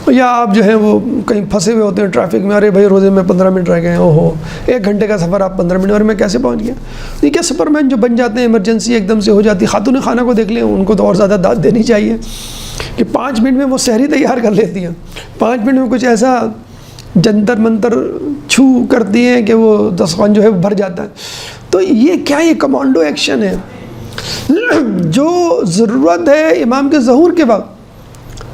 یا آپ جو ہیں وہ کہیں پھنسے ہوئے ہوتے ہیں ٹریفک میں، ارے بھائی روزے میں 15 منٹ رہ گئے ہیں، اوہو 1 گھنٹے کا سفر آپ 15 منٹ میں کیسے پہنچ گیا؟ یہ کیا سپر مین جو بن جاتے ہیں، ایمرجنسی ایک دم سے ہو جاتی ہے۔ خاتون خانہ کو دیکھ لیں، ان کو تو اور زیادہ داد دینی چاہیے کہ 5 منٹ میں وہ سحری تیار کر لیتی ہیں، 5 منٹ میں کچھ ایسا جنتر منتر چھو کرتی ہیں کہ وہ دسترخوان جو ہے بھر جاتا ہے۔ تو یہ کیا، یہ کمانڈو ایکشن ہے جو ضرورت ہے امام کے ظہور کے وقت۔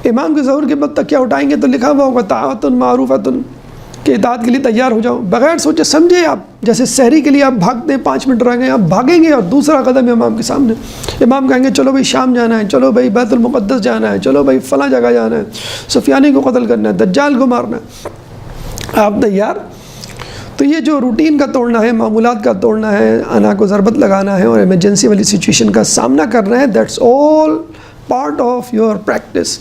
امام کے ظہور کے وقت تکیہ اٹھائیں گے تو لکھا ہوا ہوگا طاعۃ معروفۃ، کہ اطاعت کے لیے تیار ہو جاؤ، بغیر سوچے سمجھے آپ، جیسے سحری کے لیے آپ بھاگتے ہیں، 5 منٹ رہ گئے آپ بھاگیں گے اور دوسرا قدم ہے امام کے سامنے، امام کہیں گے چلو بھائی شام جانا ہے، چلو بھائی بیت المقدس جانا ہے، چلو بھائی فلاں جگہ جانا ہے، سفیانی کو قتل کرنا ہے، دجال کو مارنا ہے، آپ تیار؟ تو یہ جو روٹین کا توڑنا ہے، معمولات کا توڑنا ہے، انا کو ضربت لگانا ہے اور ایمرجنسی والی سچویشن کا سامنا کرنا ہے، that's all part of your practice.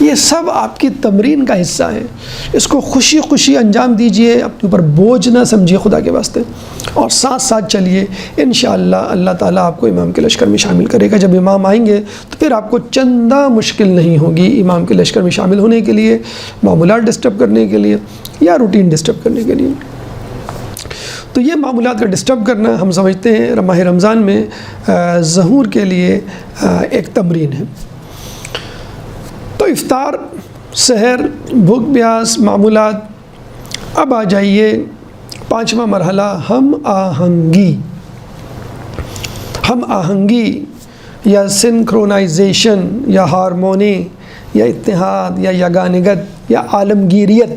یہ سب آپ کی تمرین کا حصہ ہے، اس کو خوشی خوشی انجام دیجئے، اپنے اوپر بوجھ نہ سمجھیے خدا کے واسطے، اور ساتھ ساتھ چلیے، انشاءاللہ اللہ تعالیٰ آپ کو امام کے لشکر میں شامل کرے گا۔ جب امام آئیں گے تو پھر آپ کو چندہ مشکل نہیں ہوگی امام کے لشکر میں شامل ہونے کے لیے، معمولات ڈسٹرب کرنے کے لیے یا روٹین ڈسٹرب کرنے کے لیے۔ تو یہ معمولات کا ڈسٹرب کرنا ہم سمجھتے ہیں ماہ رمضان میں ظہور کے لیے ایک تمرین ہے۔ تو افطار، سحر، بھوک پیاس، معمولات۔ اب آ جائیے 5واں مرحلہ، ہم آہنگی۔ ہم آہنگی یا سنکرونائزیشن یا ہارمونی یا اتحاد یا یگانگت یا عالمگیریت،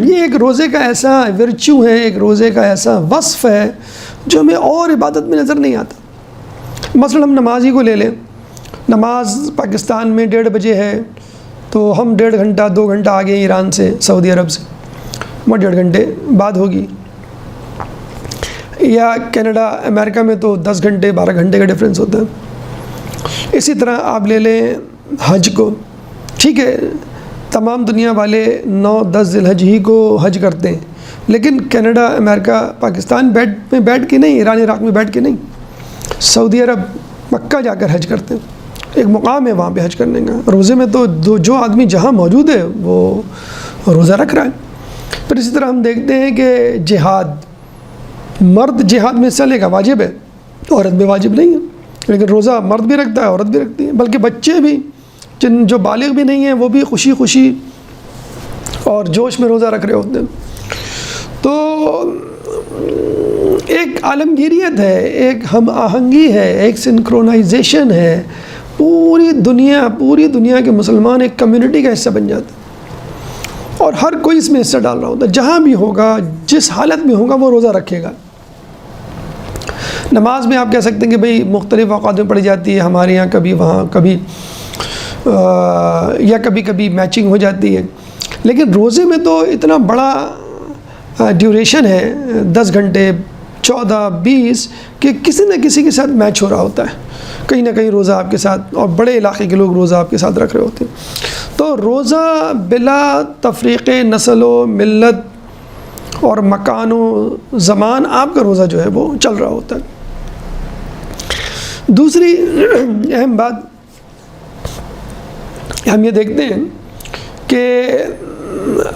یہ ایک روزے کا ایسا ورچو ہے، ایک روزے کا ایسا وصف ہے جو ہمیں اور عبادت میں نظر نہیں آتا۔ مثلا ہم نماز ہی کو لے لیں، نماز پاکستان میں 1:30 بجے ہے، تو ہم 1.5 گھنٹہ 2 گھنٹہ آگے ایران سے، سعودی عرب سے، وہ 1.5 گھنٹے بعد ہوگی۔ یا کینیڈا، امریکہ میں تو 10 گھنٹے 12 گھنٹے کا ڈفرینس ہوتا ہے۔ اسی طرح آپ لے لیں حج کو، ٹھیک ہے تمام دنیا والے 9-10 ذی الحج ہی کو حج کرتے ہیں، لیکن کینیڈا، امریکہ، پاکستان میں بیٹھ کے نہیں، ایران عراق میں بیٹھ کے نہیں، سعودی عرب مکہ جا کر حج کرتے ہیں، ایک مقام ہے وہاں پہ حج کرنے کا۔ روزے میں تو جو آدمی جہاں موجود ہے وہ روزہ رکھ رہا ہے۔ پھر اسی طرح ہم دیکھتے ہیں کہ جہاد، مرد جہاد میں حصہ لے گا، واجب ہے، عورت میں واجب نہیں ہے، لیکن روزہ مرد بھی رکھتا ہے، عورت بھی رکھتی ہے، بلکہ بچے بھی جو بالغ بھی نہیں ہیں وہ بھی خوشی خوشی اور جوش میں روزہ رکھ رہے ہوتے ہیں۔ تو ایک عالمگیریت ہے، ایک ہم آہنگی ہے، ایک سنکرونائزیشن ہے، پوری دنیا کے مسلمان ایک کمیونٹی کا حصہ بن جاتے ہیں، اور ہر کوئی اس میں حصہ ڈال رہا ہوتا ہے، جہاں بھی ہوگا، جس حالت میں ہوگا وہ روزہ رکھے گا۔ نماز میں آپ کہہ سکتے ہیں کہ بھئی مختلف اوقات میں پڑھی جاتی ہے، ہمارے یہاں کبھی وہاں کبھی، یا کبھی کبھی میچنگ ہو جاتی ہے، لیکن روزے میں تو اتنا بڑا ڈیوریشن ہے، 10 گھنٹے 14-20، کہ کسی نہ کسی کے ساتھ میچ ہو رہا ہوتا ہے، کہیں نہ کہیں روزہ آپ کے ساتھ، اور بڑے علاقے کے لوگ روزہ آپ کے ساتھ رکھ رہے ہوتے ہیں۔ تو روزہ بلا تفریق نسل و ملت اور مکان و زمان آپ کا روزہ جو ہے وہ چل رہا ہوتا ہے۔ دوسری اہم بات ہم یہ دیکھتے ہیں کہ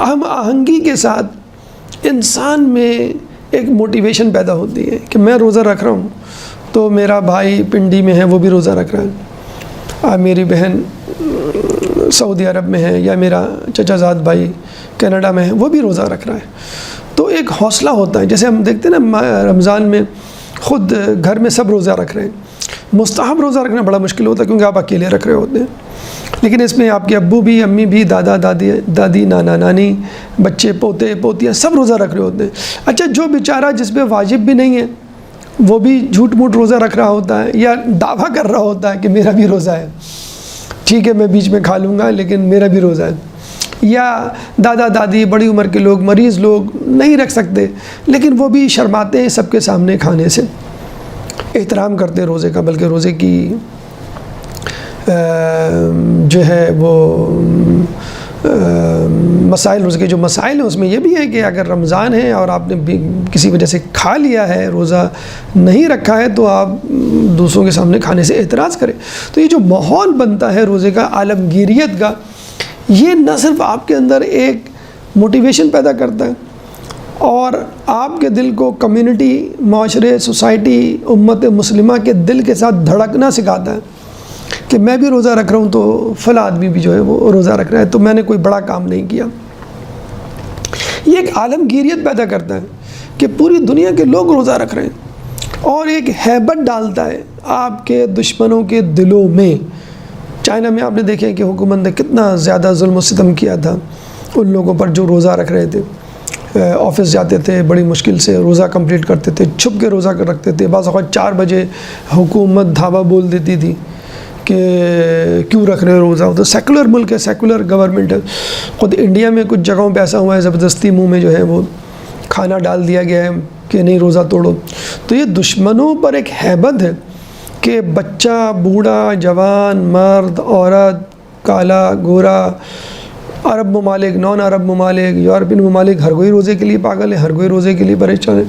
ہم آہنگی کے ساتھ انسان میں ایک موٹیویشن پیدا ہوتی ہے کہ میں روزہ رکھ رہا ہوں تو میرا بھائی پنڈی میں ہے وہ بھی روزہ رکھ رہا ہے، میری بہن سعودی عرب میں ہے، یا میرا چچا زاد بھائی کینیڈا میں ہے وہ بھی روزہ رکھ رہا ہے۔ تو ایک حوصلہ ہوتا ہے، جیسے ہم دیکھتے ہیں نا رمضان میں خود گھر میں سب روزہ رکھ رہے ہیں، مستحب روزہ رکھنا بڑا مشکل ہوتا ہے کیونکہ آپ اکیلے رکھ رہے ہوتے ہیں، لیکن اس میں آپ کے ابو بھی، امی بھی، دادا دادی، نانا نانی، بچے پوتے پوتیاں سب روزہ رکھ رہے ہوتے ہیں۔ اچھا جو بیچارہ جس پہ واجب بھی نہیں ہے وہ بھی جھوٹ موٹ روزہ رکھ رہا ہوتا ہے یا دعویٰ کر رہا ہوتا ہے کہ میرا بھی روزہ ہے، ٹھیک ہے میں بیچ میں کھا لوں گا لیکن میرا بھی روزہ ہے. یا دادا دادی بڑی عمر کے لوگ، مریض لوگ نہیں رکھ سکتے لیکن وہ بھی شرماتے ہیں سب کے سامنے کھانے سے، احترام کرتے ہیں روزے کا. بلکہ روزے کی جو ہے وہ مسائل، روزے کے جو مسائل ہیں اس میں یہ بھی ہے کہ اگر رمضان ہے اور آپ نے کسی وجہ سے کھا لیا ہے، روزہ نہیں رکھا ہے، تو آپ دوسروں کے سامنے کھانے سے اعتراض کریں. تو یہ جو ماحول بنتا ہے روزے کا، عالمگیریت کا، یہ نہ صرف آپ کے اندر ایک موٹیویشن پیدا کرتا ہے اور آپ کے دل کو کمیونٹی، معاشرے، سوسائٹی، امت مسلمہ کے دل کے ساتھ دھڑکنا سکھاتا ہے کہ میں بھی روزہ رکھ رہا ہوں تو فلاں آدمی بھی جو ہے وہ روزہ رکھ رہا ہے تو میں نے کوئی بڑا کام نہیں کیا. یہ ایک عالمگیریت پیدا کرتا ہے کہ پوری دنیا کے لوگ روزہ رکھ رہے ہیں اور ایک ہیبت ڈالتا ہے آپ کے دشمنوں کے دلوں میں. چائنا میں آپ نے دیکھیں کہ حکومت نے کتنا زیادہ ظلم و ستم کیا تھا ان لوگوں پر جو روزہ رکھ رہے تھے. آفس جاتے تھے، بڑی مشکل سے روزہ کمپلیٹ کرتے تھے، چھپ کے روزہ رکھتے تھے. بعض اوقات 4 بجے حکومت دھاوا بول دیتی تھی کہ کیوں رکھ رہے روزہ. تو سیکولر ملک ہے، سیکولر گورنمنٹ ہے. خود انڈیا میں کچھ جگہوں پہ ایسا ہوا ہے زبردستی منہ میں جو ہے وہ کھانا ڈال دیا گیا ہے کہ نہیں روزہ توڑو. تو یہ دشمنوں پر ایک ہیبت ہے کہ بچہ، بوڑھا، جوان، مرد، عورت، کالا، گورا، عرب ممالک، نان عرب ممالک، یورپین ممالک، ہر کوئی روزے کے لیے پاگل ہے، ہر کوئی روزے کے لیے پریشان ہے.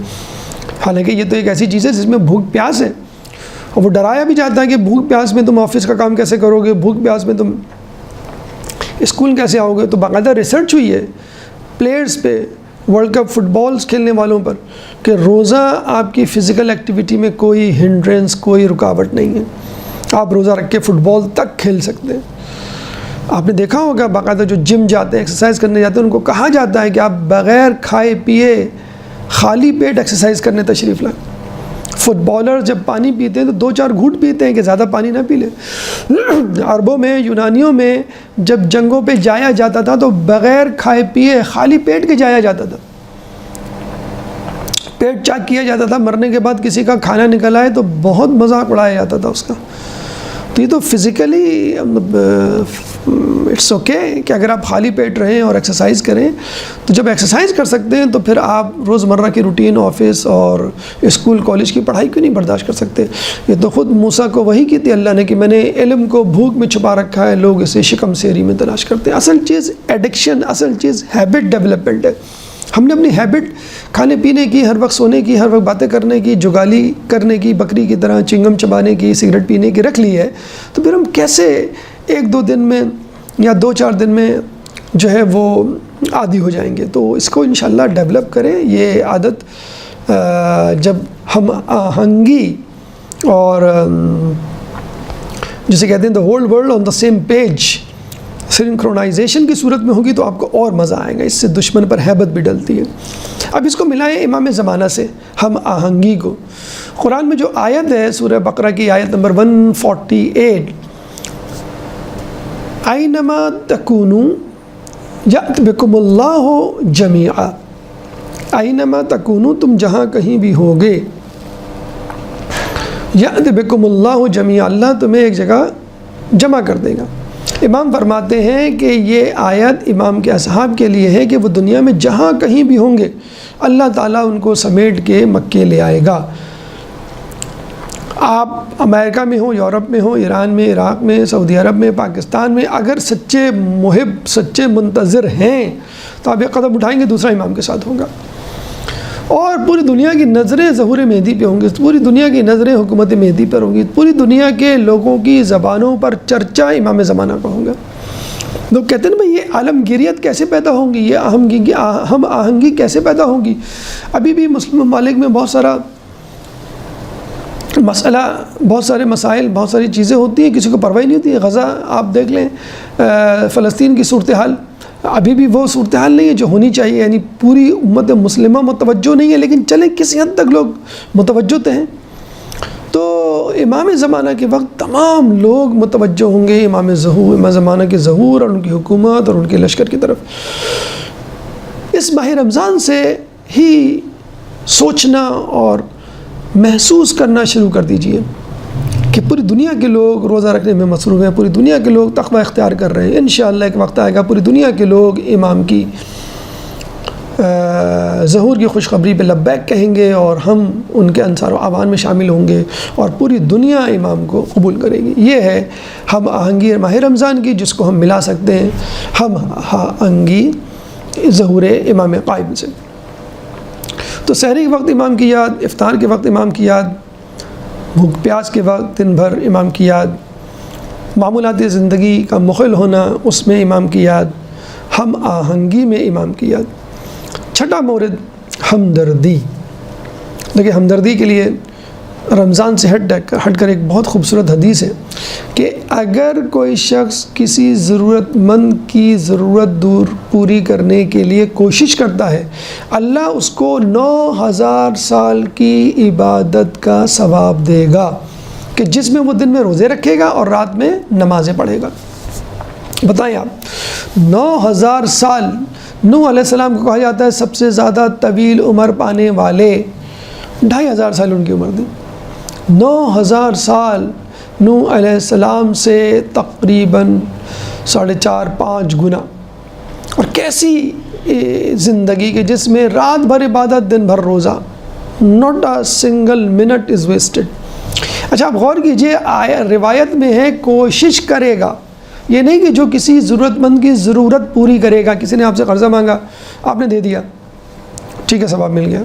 حالانکہ یہ تو ایک ایسی چیز ہے جس میں بھوک پیاس ہے اور وہ ڈرایا بھی جاتا ہے کہ بھوک پیاس میں تم آفس کا کام کیسے کرو گے، بھوک پیاس میں تم اسکول کیسے آؤ گے. تو باقاعدہ ریسرچ ہوئی ہے پلیئرز پہ، ورلڈ کپ فٹ بالز کھیلنے والوں پر، کہ روزہ آپ کی فزیکل ایکٹیویٹی میں کوئی ہنڈرنس، کوئی رکاوٹ نہیں ہے. آپ روزہ رکھ کے فٹ بال تک کھیل سکتے ہیں. آپ نے دیکھا ہوگا باقاعدہ جو جم جاتے ہیں، ایکسرسائز کرنے جاتے ہیں، ان کو کہا جاتا ہے کہ آپ بغیر کھائے پیے خالی پیٹ ایکسرسائز کرنے تشریف لائیں. فٹ بالر جب پانی پیتے ہیں تو 2-4 گھونٹ پیتے ہیں کہ زیادہ پانی نہ پی لیں. عربوں میں، یونانیوں میں جب جنگوں پہ جایا جاتا تھا تو بغیر کھائے پیے خالی پیٹ کے جایا جاتا تھا. پیٹ چاک کیا جاتا تھا، مرنے کے بعد کسی کا کھانا نکل آئے تو بہت مذاق اڑایا جاتا تھا اس کا. تو یہ تو فزیکلی اٹس اوکے کہ اگر آپ خالی پیٹ رہیں اور ایکسرسائز کریں. تو جب ایکسرسائز کر سکتے ہیں تو پھر آپ روزمرہ کی روٹین، آفس اور اسکول کالج کی پڑھائی کیوں نہیں برداشت کر سکتے؟ یہ تو خود موسیٰ کو وحی کی تھی اللہ نے کہ میں نے علم کو بھوک میں چھپا رکھا ہے، لوگ اسے شکم سیری میں تلاش کرتے ہیں. اصل چیز ایڈکشن، اصل چیز ہیبٹ ڈیولپمنٹ ہے. ہم نے اپنی ہیبٹ کھانے پینے کی، ہر وقت سونے کی، ہر وقت باتیں کرنے کی، جگالی کرنے کی، بکری کی طرح چنگم چبانے کی، سگریٹ پینے کی رکھ لی ہے. تو پھر ہم کیسے 1-2 دن میں یا 2-4 دن میں جو ہے وہ عادی ہو جائیں گے؟ تو اس کو انشاءاللہ ڈیولپ کریں. یہ عادت جب ہم آہنگی اور جسے کہتے ہیں the whole world on the same page, synchronisation کی صورت میں ہوگی تو آپ کو اور مزہ آئے گا. اس سے دشمن پر ہیبت بھی ڈلتی ہے. اب اس کو ملائیں امام زمانہ سے، ہم آہنگی کو. قرآن میں جو آیت ہے سورہ بقرہ کی آیت نمبر 148، اینما تکونوا یأت بکم اللہ جمیعا. اینما تکونوا، تم جہاں کہیں بھی ہوگے، یأت بکم اللہ جمیعا، اللہ تمہیں ایک جگہ جمع کر دے گا. امام فرماتے ہیں کہ یہ آیت امام کے اصحاب کے لیے ہے کہ وہ دنیا میں جہاں کہیں بھی ہوں گے اللہ تعالیٰ ان کو سمیٹ کے مکے لے آئے گا. آپ امریکہ میں ہوں، یورپ میں ہوں، ایران میں، عراق میں، سعودی عرب میں، پاکستان میں، اگر سچے محب، سچے منتظر ہیں تو آپ ایک قدم اٹھائیں گے، دوسرا امام کے ساتھ ہوگا. اور پوری دنیا کی نظریں ظہور مہدی پہ ہوں گی، پوری دنیا کی نظریں حکومت مہدی پر ہوں گی، پوری دنیا کے لوگوں کی زبانوں پر چرچا امام زمانہ کا ہوگا. لوگ کہتے ہیں نا بھائی یہ عالمگیریت کیسے پیدا ہوں گی، یہ ہم آہنگی کیسے پیدا ہوں گی؟ ابھی بھی مسلم ممالک میں بہت سارا مسئلہ، بہت سارے مسائل، بہت ساری چیزیں ہوتی ہیں، کسی کو پرواہ نہیں ہوتی ہے. غزہ آپ دیکھ لیں، فلسطین کی صورتحال ابھی بھی وہ صورتحال نہیں ہے جو ہونی چاہیے. یعنی پوری امت مسلمہ متوجہ نہیں ہے، لیکن چلیں کسی حد تک لوگ متوجہ تو ہیں. تو امام زمانہ کے وقت تمام لوگ متوجہ ہوں گے امام زمانہ کے ظہور اور ان کی حکومت اور ان کے لشکر کی طرف. اس ماہ رمضان سے ہی سوچنا اور محسوس کرنا شروع کر دیجئے کہ پوری دنیا کے لوگ روزہ رکھنے میں مصروف ہیں، پوری دنیا کے لوگ تقوی اختیار کر رہے ہیں. انشاءاللہ ایک وقت آئے گا پوری دنیا کے لوگ امام کی ظہور کی خوشخبری پہ لبیک کہیں گے اور ہم ان کے انصار و اعوان میں شامل ہوں گے اور پوری دنیا امام کو قبول کرے گی. یہ ہے ہم آہنگی ماہ رمضان کی جس کو ہم ملا سکتے ہیں ہم آہنگی ظہور امام قائم سے. تو سحری کے وقت امام کی یاد، افطار کے وقت امام کی یاد، بھوک پیاس کے وقت دن بھر امام کی یاد، معمولات زندگی کا مخل ہونا اس میں امام کی یاد، ہم آہنگی میں امام کی یاد. چھٹا مورد ہمدردی. دیکھیں ہمدردی کے لیے رمضان سے ہٹ کر ایک بہت خوبصورت حدیث ہے کہ اگر کوئی شخص کسی ضرورت مند کی ضرورت پوری کرنے کے لیے کوشش کرتا ہے اللہ اس کو 9000 سال کی عبادت کا ثواب دے گا کہ جس میں وہ دن میں روزے رکھے گا اور رات میں نمازیں پڑھے گا. بتائیں آپ 9000 سال. نوح علیہ السلام کو کہا جاتا ہے سب سے زیادہ طویل عمر پانے والے، 2500 سال ان کی عمر تھی. 9000 سال نوح علیہ السلام سے تقریباً 4.5-5 گنا. اور کیسی زندگی کہ جس میں رات بھر عبادت دن بھر روزہ، not a single minute is wasted. اچھا آپ غور کیجئے روایت میں ہے کوشش کرے گا، یہ نہیں کہ جو کسی ضرورت مند کی ضرورت پوری کرے گا. کسی نے آپ سے قرضہ مانگا آپ نے دے دیا، ٹھیک ہے ثواب مل گیا.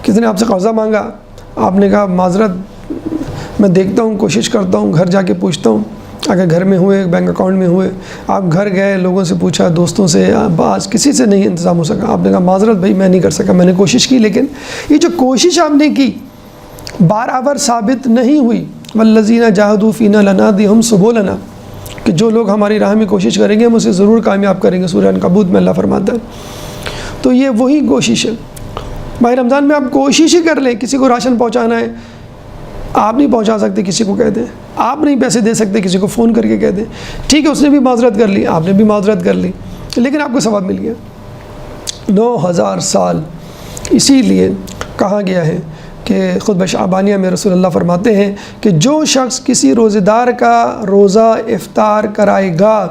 کسی نے آپ سے قرضہ مانگا آپ نے کہا معذرت میں دیکھتا ہوں کوشش کرتا ہوں گھر جا کے پوچھتا ہوں، اگر گھر میں ہوئے بینک اکاؤنٹ میں ہوئے، آپ گھر گئے لوگوں سے پوچھا دوستوں سے بعض کسی سے نہیں انتظام ہو سکا، آپ نے کہا معذرت بھائی میں نہیں کر سکا، میں نے کوشش کی. لیکن یہ جو کوشش آپ نے کی برابر ثابت نہیں ہوئی. والذین جاہدوا فینا لنہدیہم سبلنا، کہ جو لوگ ہماری راہ میں کوشش کریں گے ہم اسے ضرور کامیاب کریں گے. سورہ عنکبوت میں اللہ فرماتا ہے. تو یہ وہی کوشش ہے. ماہ رمضان میں آپ کوشش ہی کر لیں. کسی کو راشن پہنچانا ہے آپ نہیں پہنچا سکتے کسی کو کہہ دیں، آپ نہیں پیسے دے سکتے کسی کو فون کر کے کہہ دیں، ٹھیک ہے اس نے بھی معذرت کر لی آپ نے بھی معذرت کر لی لیکن آپ کو ثواب مل گیا. 9000 سال. اسی لیے کہا گیا ہے کہ خطبہ شعبانیہ میں رسول اللہ فرماتے ہیں کہ جو شخص کسی روزہ دار کا روزہ افطار کرائے گا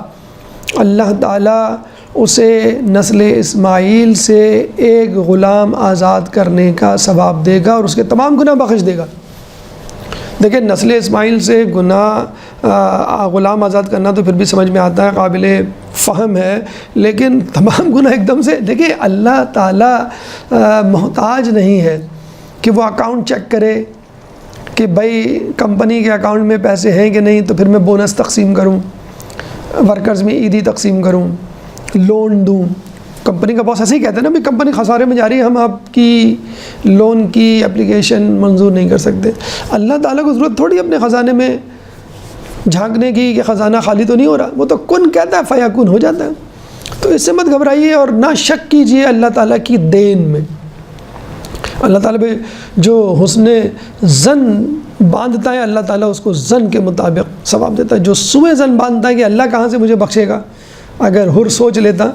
اللہ تعالیٰ اسے نسل اسماعیل سے ایک غلام آزاد کرنے کا ثواب دے گا اور اس کے تمام گناہ بخش دے گا. دیکھیں نسل اسماعیل سے غلام آزاد کرنا تو پھر بھی سمجھ میں آتا ہے، قابل فہم ہے، لیکن تمام گناہ ایک دم سے. دیکھیں اللہ تعالیٰ محتاج نہیں ہے کہ وہ اکاؤنٹ چیک کرے کہ بھائی کمپنی کے اکاؤنٹ میں پیسے ہیں کہ نہیں تو پھر میں بونس تقسیم کروں، ورکرز میں عیدی تقسیم کروں، لون دوں. کمپنی کا باس ایسے ہی کہتے ہیں نا بھی کمپنی خسارے میں جا رہی ہے ہم آپ کی لون کی اپلیکیشن منظور نہیں کر سکتے. اللہ تعالیٰ کو ضرورت تھوڑی اپنے خزانے میں جھانکنے کی کہ خزانہ خالی تو نہیں ہو رہا، وہ تو کن کہتا ہے فیکون ہو جاتا ہے. تو اس سے مت گھبرائیے اور نہ شک کیجئے اللہ تعالیٰ کی دین میں. اللہ تعالیٰ پہ جو حسن ظن باندھتا ہے اللہ تعالیٰ اس کو ظن کے مطابق ثواب دیتا ہے. جو سوء ظن باندھتا ہے کہ اللہ کہاں سے مجھے بخشے گا، اگر ہر سوچ لیتا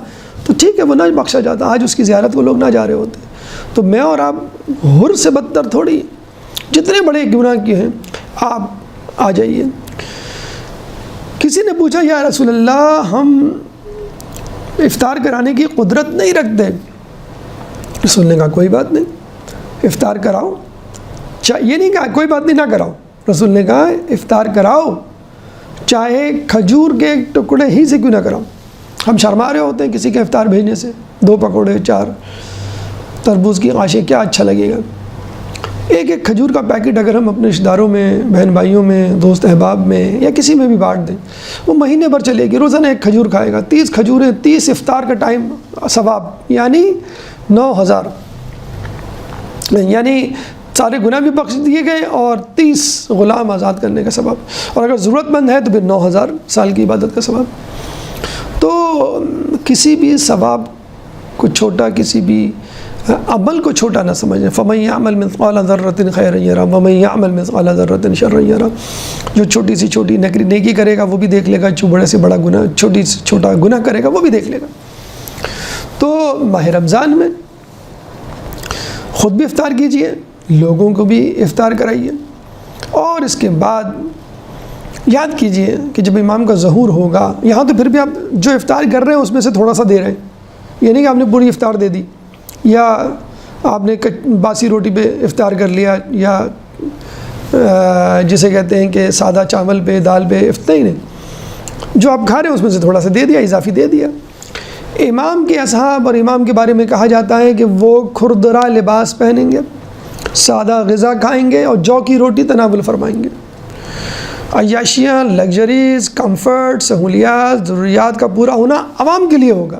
تو ٹھیک ہے وہ نہ بخشا جاتا. آج اس کی زیارت کو لوگ نہ جا رہے ہوتے. تو میں اور آپ ہر سے بدتر تھوڑی، جتنے بڑے گناہ کیے ہیں آپ آ جائیے. کسی نے پوچھا یا رسول اللہ ہم افطار کرانے کی قدرت نہیں رکھتے. رسول نے کہا کوئی بات نہیں افطار کراؤ. یہ نہیں کہا کوئی بات نہیں نہ کراؤ، رسول نے کہا افطار کراؤ چاہے کھجور کے ایک ٹکڑے ہی سے کیوں نہ کراؤ. ہم شرما رہے ہوتے ہیں کسی کے افطار بھیجنے سے، 2 پکوڑے 4 تربوز کی قاشیں کیا اچھا لگے گا. ایک کھجور کا پیکٹ اگر ہم اپنے رشتہ داروں میں بہن بھائیوں میں دوست احباب میں یا کسی میں بھی بانٹ دیں وہ مہینے بھر چلے گی. روزانہ ایک کھجور کھائے گا، 30 کھجوریں 30 افطار کا ٹائم ثواب یعنی 9000، یعنی سارے گناہ بھی بخش دیے گئے اور 30 غلام آزاد کرنے کا ثواب. اور اگر ضرورت مند ہے تو پھر 9000 سال کی عبادت کا ثواب. تو کسی بھی ثواب کو چھوٹا، کسی بھی عمل کو چھوٹا نہ سمجھیں. فَمَن يَعْمَلْ مِثْقَالَ ذَرَّةٍ خَيْرًا يَرَهُ وَمَن يَعْمَلْ مِثْقَالَ ذَرَّةٍ شَرًّا يَرَهُ. جو چھوٹی سی چھوٹی نیکی کرے گا وہ بھی دیکھ لے گا، جو بڑے سے بڑا گناہ چھوٹی سے چھوٹا گناہ کرے گا وہ بھی دیکھ لے گا. تو ماہ رمضان میں خود بھی افطار کیجئے لوگوں کو بھی افطار کرائیے۔ اور اس کے بعد یاد کیجئے کہ جب امام کا ظہور ہوگا، یہاں تو پھر بھی آپ جو افطار کر رہے ہیں اس میں سے تھوڑا سا دے رہے ہیں، یہ نہیں کہ آپ نے پوری افطار دے دی، یا آپ نے باسی روٹی پہ افطار کر لیا، یا جسے کہتے ہیں کہ سادہ چاول پہ، دال پہ نہیں، جو آپ کھا رہے ہیں اس میں سے تھوڑا سا دے دیا، اضافی دے دیا۔ امام کے اصحاب اور امام کے بارے میں کہا جاتا ہے کہ وہ کھردرا لباس پہنیں گے، سادہ غذا کھائیں گے اور جو کی روٹی تناول فرمائیں گے۔ عیاشیاں، لگژریز، کمفرٹ، سہولیات، ضروریات کا پورا ہونا عوام کے لیے ہوگا۔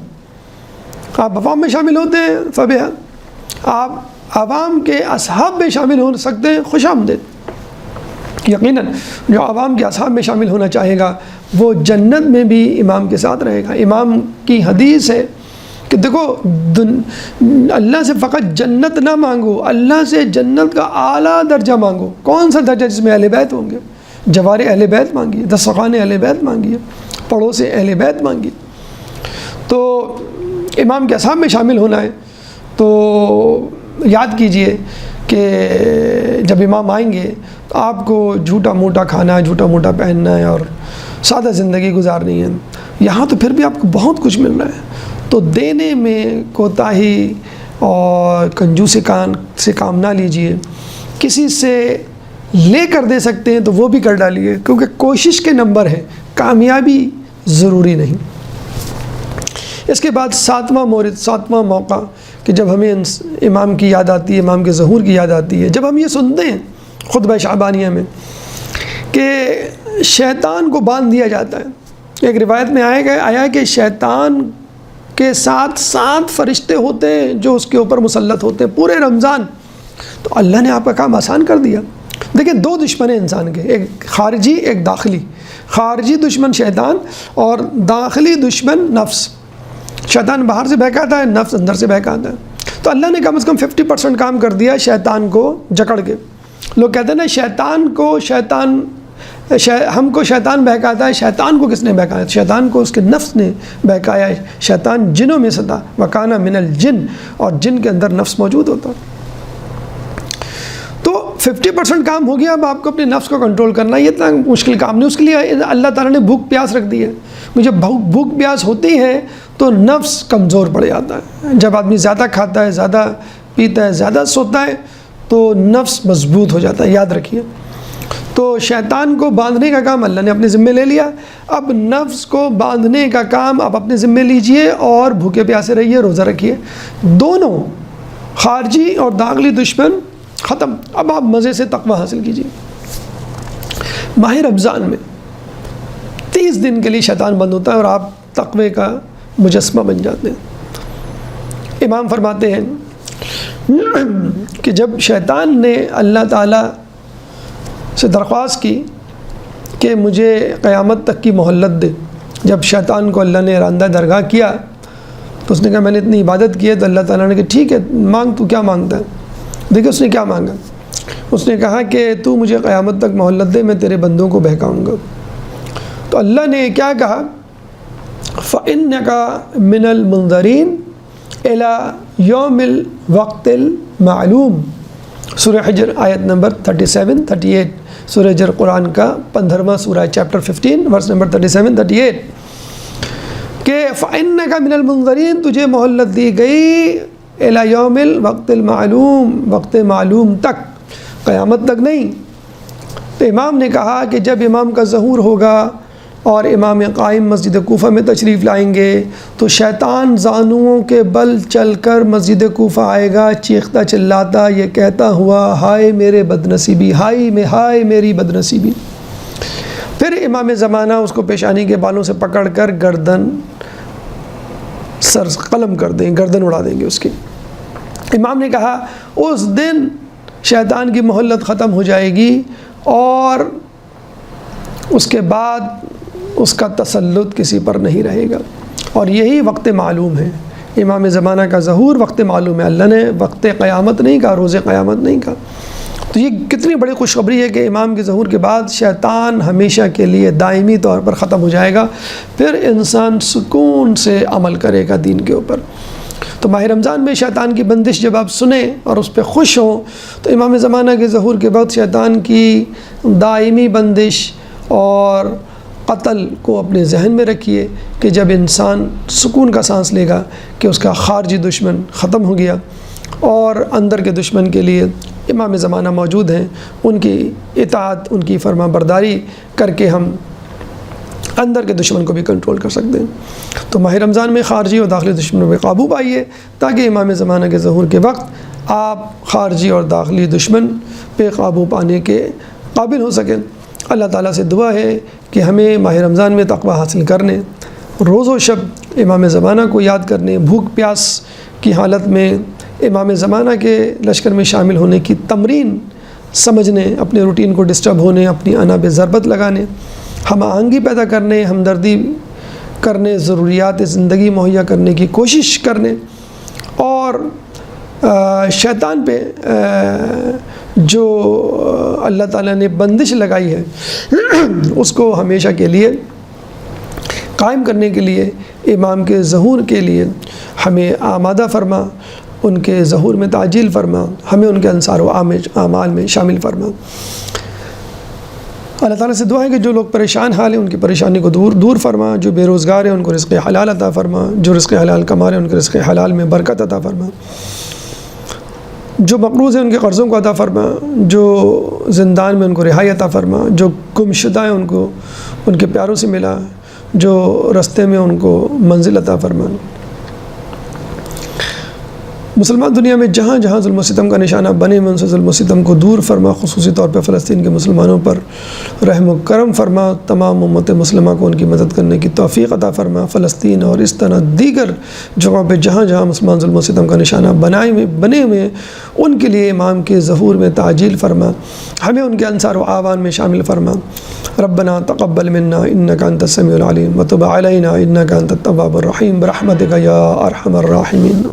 آپ عوام میں شامل ہوتے ہیں فبہا، آپ عوام کے اصحاب میں شامل ہو سکتے ہیں، خوش آمدید۔ یقیناً جو عوام کے اصحاب میں شامل ہونا چاہے گا وہ جنت میں بھی امام کے ساتھ رہے گا۔ امام کی حدیث ہے کہ دیکھو، اللہ سے فقط جنت نہ مانگو، اللہ سے جنت کا اعلیٰ درجہ مانگو۔ کون سا درجہ؟ جس میں اہل بیت ہوں گے، جوار اہل بیت مانگیے، دسترخوان اہل بیت مانگیے، پڑوس اہل بیت مانگیے۔ تو امام کے اصحاب میں شامل ہونا ہے تو یاد کیجئے کہ جب امام آئیں گے تو آپ کو جھوٹا موٹا کھانا ہے، جھوٹا موٹا پہننا ہے اور سادہ زندگی گزارنی ہے۔ یہاں تو پھر بھی آپ کو بہت کچھ مل رہا ہے، تو دینے میں کوتاہی اور کنجوسی سے کام نہ لیجئے۔ کسی سے لے کر دے سکتے ہیں تو وہ بھی کر ڈالیے، کیونکہ کوشش کے نمبر ہے، کامیابی ضروری نہیں۔ اس کے بعد ساتواں موقع کہ جب ہمیں امام کی یاد آتی ہے، امام کے ظہور کی یاد آتی ہے، جب ہم یہ سنتے ہیں خطبہ شعبانیہ میں کہ شیطان کو باندھ دیا جاتا ہے۔ ایک روایت میں آیا کہ شیطان کے ساتھ 7 فرشتے ہوتے ہیں جو اس کے اوپر مسلط ہوتے ہیں پورے رمضان۔ تو اللہ نے آپ کا کام آسان کر دیا۔ دیکھیں، 2 دشمن ہیں انسان کے، ایک خارجی ایک داخلی۔ خارجی دشمن شیطان اور داخلی دشمن نفس۔ شیطان باہر سے بہکاتا ہے، نفس اندر سے بہکاتا ہے۔ تو اللہ نے کم از کم 50% کام کر دیا شیطان کو جکڑ کے۔ لوگ کہتے ہیں نا ہم کو شیطان بہکاتا ہے، شیطان کو کس نے بہکایا؟ شیطان کو اس کے نفس نے بہکایا ہے۔ شیطان جنوں میں سے تھا، وَكَانَ مِنَ الْجِنِّ، اور جن کے اندر نفس موجود ہوتا۔ تو 50% کام ہو گیا، اب آپ کو اپنے نفس کو کنٹرول کرنا، یہ اتنا مشکل کام نہیں۔ اس کے لیے اللہ تعالیٰ نے بھوک پیاس رکھ دی ہے۔ مجھے بھوک پیاس ہوتی ہے تو نفس کمزور پڑ جاتا ہے۔ جب آدمی زیادہ کھاتا ہے، زیادہ پیتا ہے، زیادہ سوتا ہے تو نفس مضبوط ہو جاتا ہے، یاد رکھیے۔ تو شیطان کو باندھنے کا کام اللہ نے اپنے ذمے لے لیا، اب نفس کو باندھنے کا کام آپ اپنے ذمے لیجئے اور بھوکے پیاسے رہیے، روزہ رکھیے۔ دونوں خارجی اور داخلی دشمن ختم۔ اب آپ مزے سے تقویٰ حاصل کیجئے۔ ماہ رمضان میں 30 دن کے لیے شیطان بند ہوتا ہے اور آپ تقوی کا مجسمہ بن جاتے ہیں۔ امام فرماتے ہیں کہ جب شیطان نے اللہ تعالیٰ سے درخواست کی کہ مجھے قیامت تک کی مہلت دے، جب شیطان کو اللہ نے راندہ درگاہ کیا تو اس نے کہا میں نے اتنی عبادت کی ہے، تو اللہ تعالیٰ نے کہا ٹھیک ہے مانگ، تو کیا مانگتا ہے؟ دیکھیں اس نے کیا مانگا۔ اس نے کہا کہ تو مجھے قیامت تک مہلت دے، میں تیرے بندوں کو بہکاؤں گا۔ تو اللہ نے کیا کہا؟ فَإِنَّكَ مِنَ الْمُنذَرِينَ إِلَى يَوْمِ الْوَقْتِ الْمَعْلُومِ۔ سورہ حجر آیت نمبر 37-38، سورہ حجر قرآن کا 15واں سورہ، چیپٹر 15 ورس نمبر 37-38، کہ فَإِنَّكَ مِنَ الْمُنذَرِينَ، تجھے مہلت دی گئی إِلَى يَوْمِ الْوَقْتِ الْمَعْلُومِ، وقت معلوم تک، قیامت تک نہیں۔ تو امام نے کہا کہ جب امام کا ظہور ہوگا اور امام قائم مسجد کوفہ میں تشریف لائیں گے تو شیطان زانوؤں کے بل چل کر مسجد کوفہ آئے گا، چیختا چلاتا یہ کہتا ہوا ہائے میرے بدنصیبی، ہائے میری بدنصیبی۔ پھر امام زمانہ اس کو پیشانی کے بالوں سے پکڑ کر گردن سر قلم کر دیں، گردن اڑا دیں گے اس کی۔ امام نے کہا اس دن شیطان کی مہلت ختم ہو جائے گی اور اس کے بعد اس کا تسلط کسی پر نہیں رہے گا، اور یہی وقت معلوم ہے۔ امام زمانہ کا ظہور وقت معلوم ہے، اللہ نے وقت قیامت نہیں کہا، روز قیامت نہیں کہا۔ تو یہ کتنی بڑی خوشخبری ہے کہ امام کے ظہور کے بعد شیطان ہمیشہ کے لیے دائمی طور پر ختم ہو جائے گا، پھر انسان سکون سے عمل کرے گا دین کے اوپر۔ تو ماہ رمضان میں شیطان کی بندش جب آپ سنیں اور اس پہ خوش ہوں تو امام زمانہ کے ظہور کے وقت شیطان کی دائمی بندش اور قتل کو اپنے ذہن میں رکھیے کہ جب انسان سکون کا سانس لے گا کہ اس کا خارجی دشمن ختم ہو گیا اور اندر کے دشمن کے لیے امام زمانہ موجود ہیں، ان کی اطاعت، ان کی فرما برداری کر کے ہم اندر کے دشمن کو بھی کنٹرول کر سکتے ہیں۔ تو ماہ رمضان میں خارجی اور داخلی دشمنوں پہ قابو پائیے تاکہ امام زمانہ کے ظہور کے وقت آپ خارجی اور داخلی دشمن پہ قابو پانے کے قابل ہو سکیں۔ اللہ تعالیٰ سے دعا ہے کہ ہمیں ماہ رمضان میں تقوی حاصل کرنے، روز و شب امام زمانہ کو یاد کرنے، بھوک پیاس کی حالت میں امام زمانہ کے لشکر میں شامل ہونے کی تمرین سمجھنے، اپنے روٹین کو ڈسٹرب ہونے، اپنی انا پہ ضربت لگانے، ہم آہنگی پیدا کرنے، ہمدردی کرنے، ضروریات زندگی مہیا کرنے کی کوشش کرنے، اور شیطان پہ جو اللہ تعالیٰ نے بندش لگائی ہے اس کو ہمیشہ کے لیے قائم کرنے کے لیے امام کے ظہور کے لیے ہمیں آمادہ فرما، ان کے ظہور میں تعجیل فرما، ہمیں ان کے انصار و اعمال میں شامل فرما۔ اللہ تعالیٰ سے دعا ہے کہ جو لوگ پریشان حال ہیں ان کی پریشانی کو دور فرما، جو بے روزگار ہیں ان کو رزق حلال عطا فرما، جو رزق حلال کما رہے ہیں ان کے رزق حلال میں برکت عطا فرما، جو مقروض ہیں ان کے قرضوں کو عطا فرما، جو زندان میں ان کو رہائی عطا فرما، جو گم شدہ ہیں ان کو ان کے پیاروں سے ملا، جو رستے میں ان کو منزل عطا فرما۔ مسلمان دنیا میں جہاں جہاں ظلم و ستم کا نشانہ بنے میں ان سے ظلم و ستم کو دور فرما، خصوصی طور پہ فلسطین کے مسلمانوں پر رحم و کرم فرما، تمام امت مسلمہ کو ان کی مدد کرنے کی توفیق عطا فرما۔ فلسطین اور اس طرح دیگر جگہوں پہ جہاں جہاں مسلمان ظلم و ستم کا نشانہ بنے ہوئے ان کے لیے امام کے ظہور میں تعجیل فرما، ہمیں ان کے انصار و اعوان میں شامل فرما۔ ربنا تقبل منا انک انت السمیع العلیم وتب علینا انک انت التواب الرحیم برحمتک یا ارحم الراحمین۔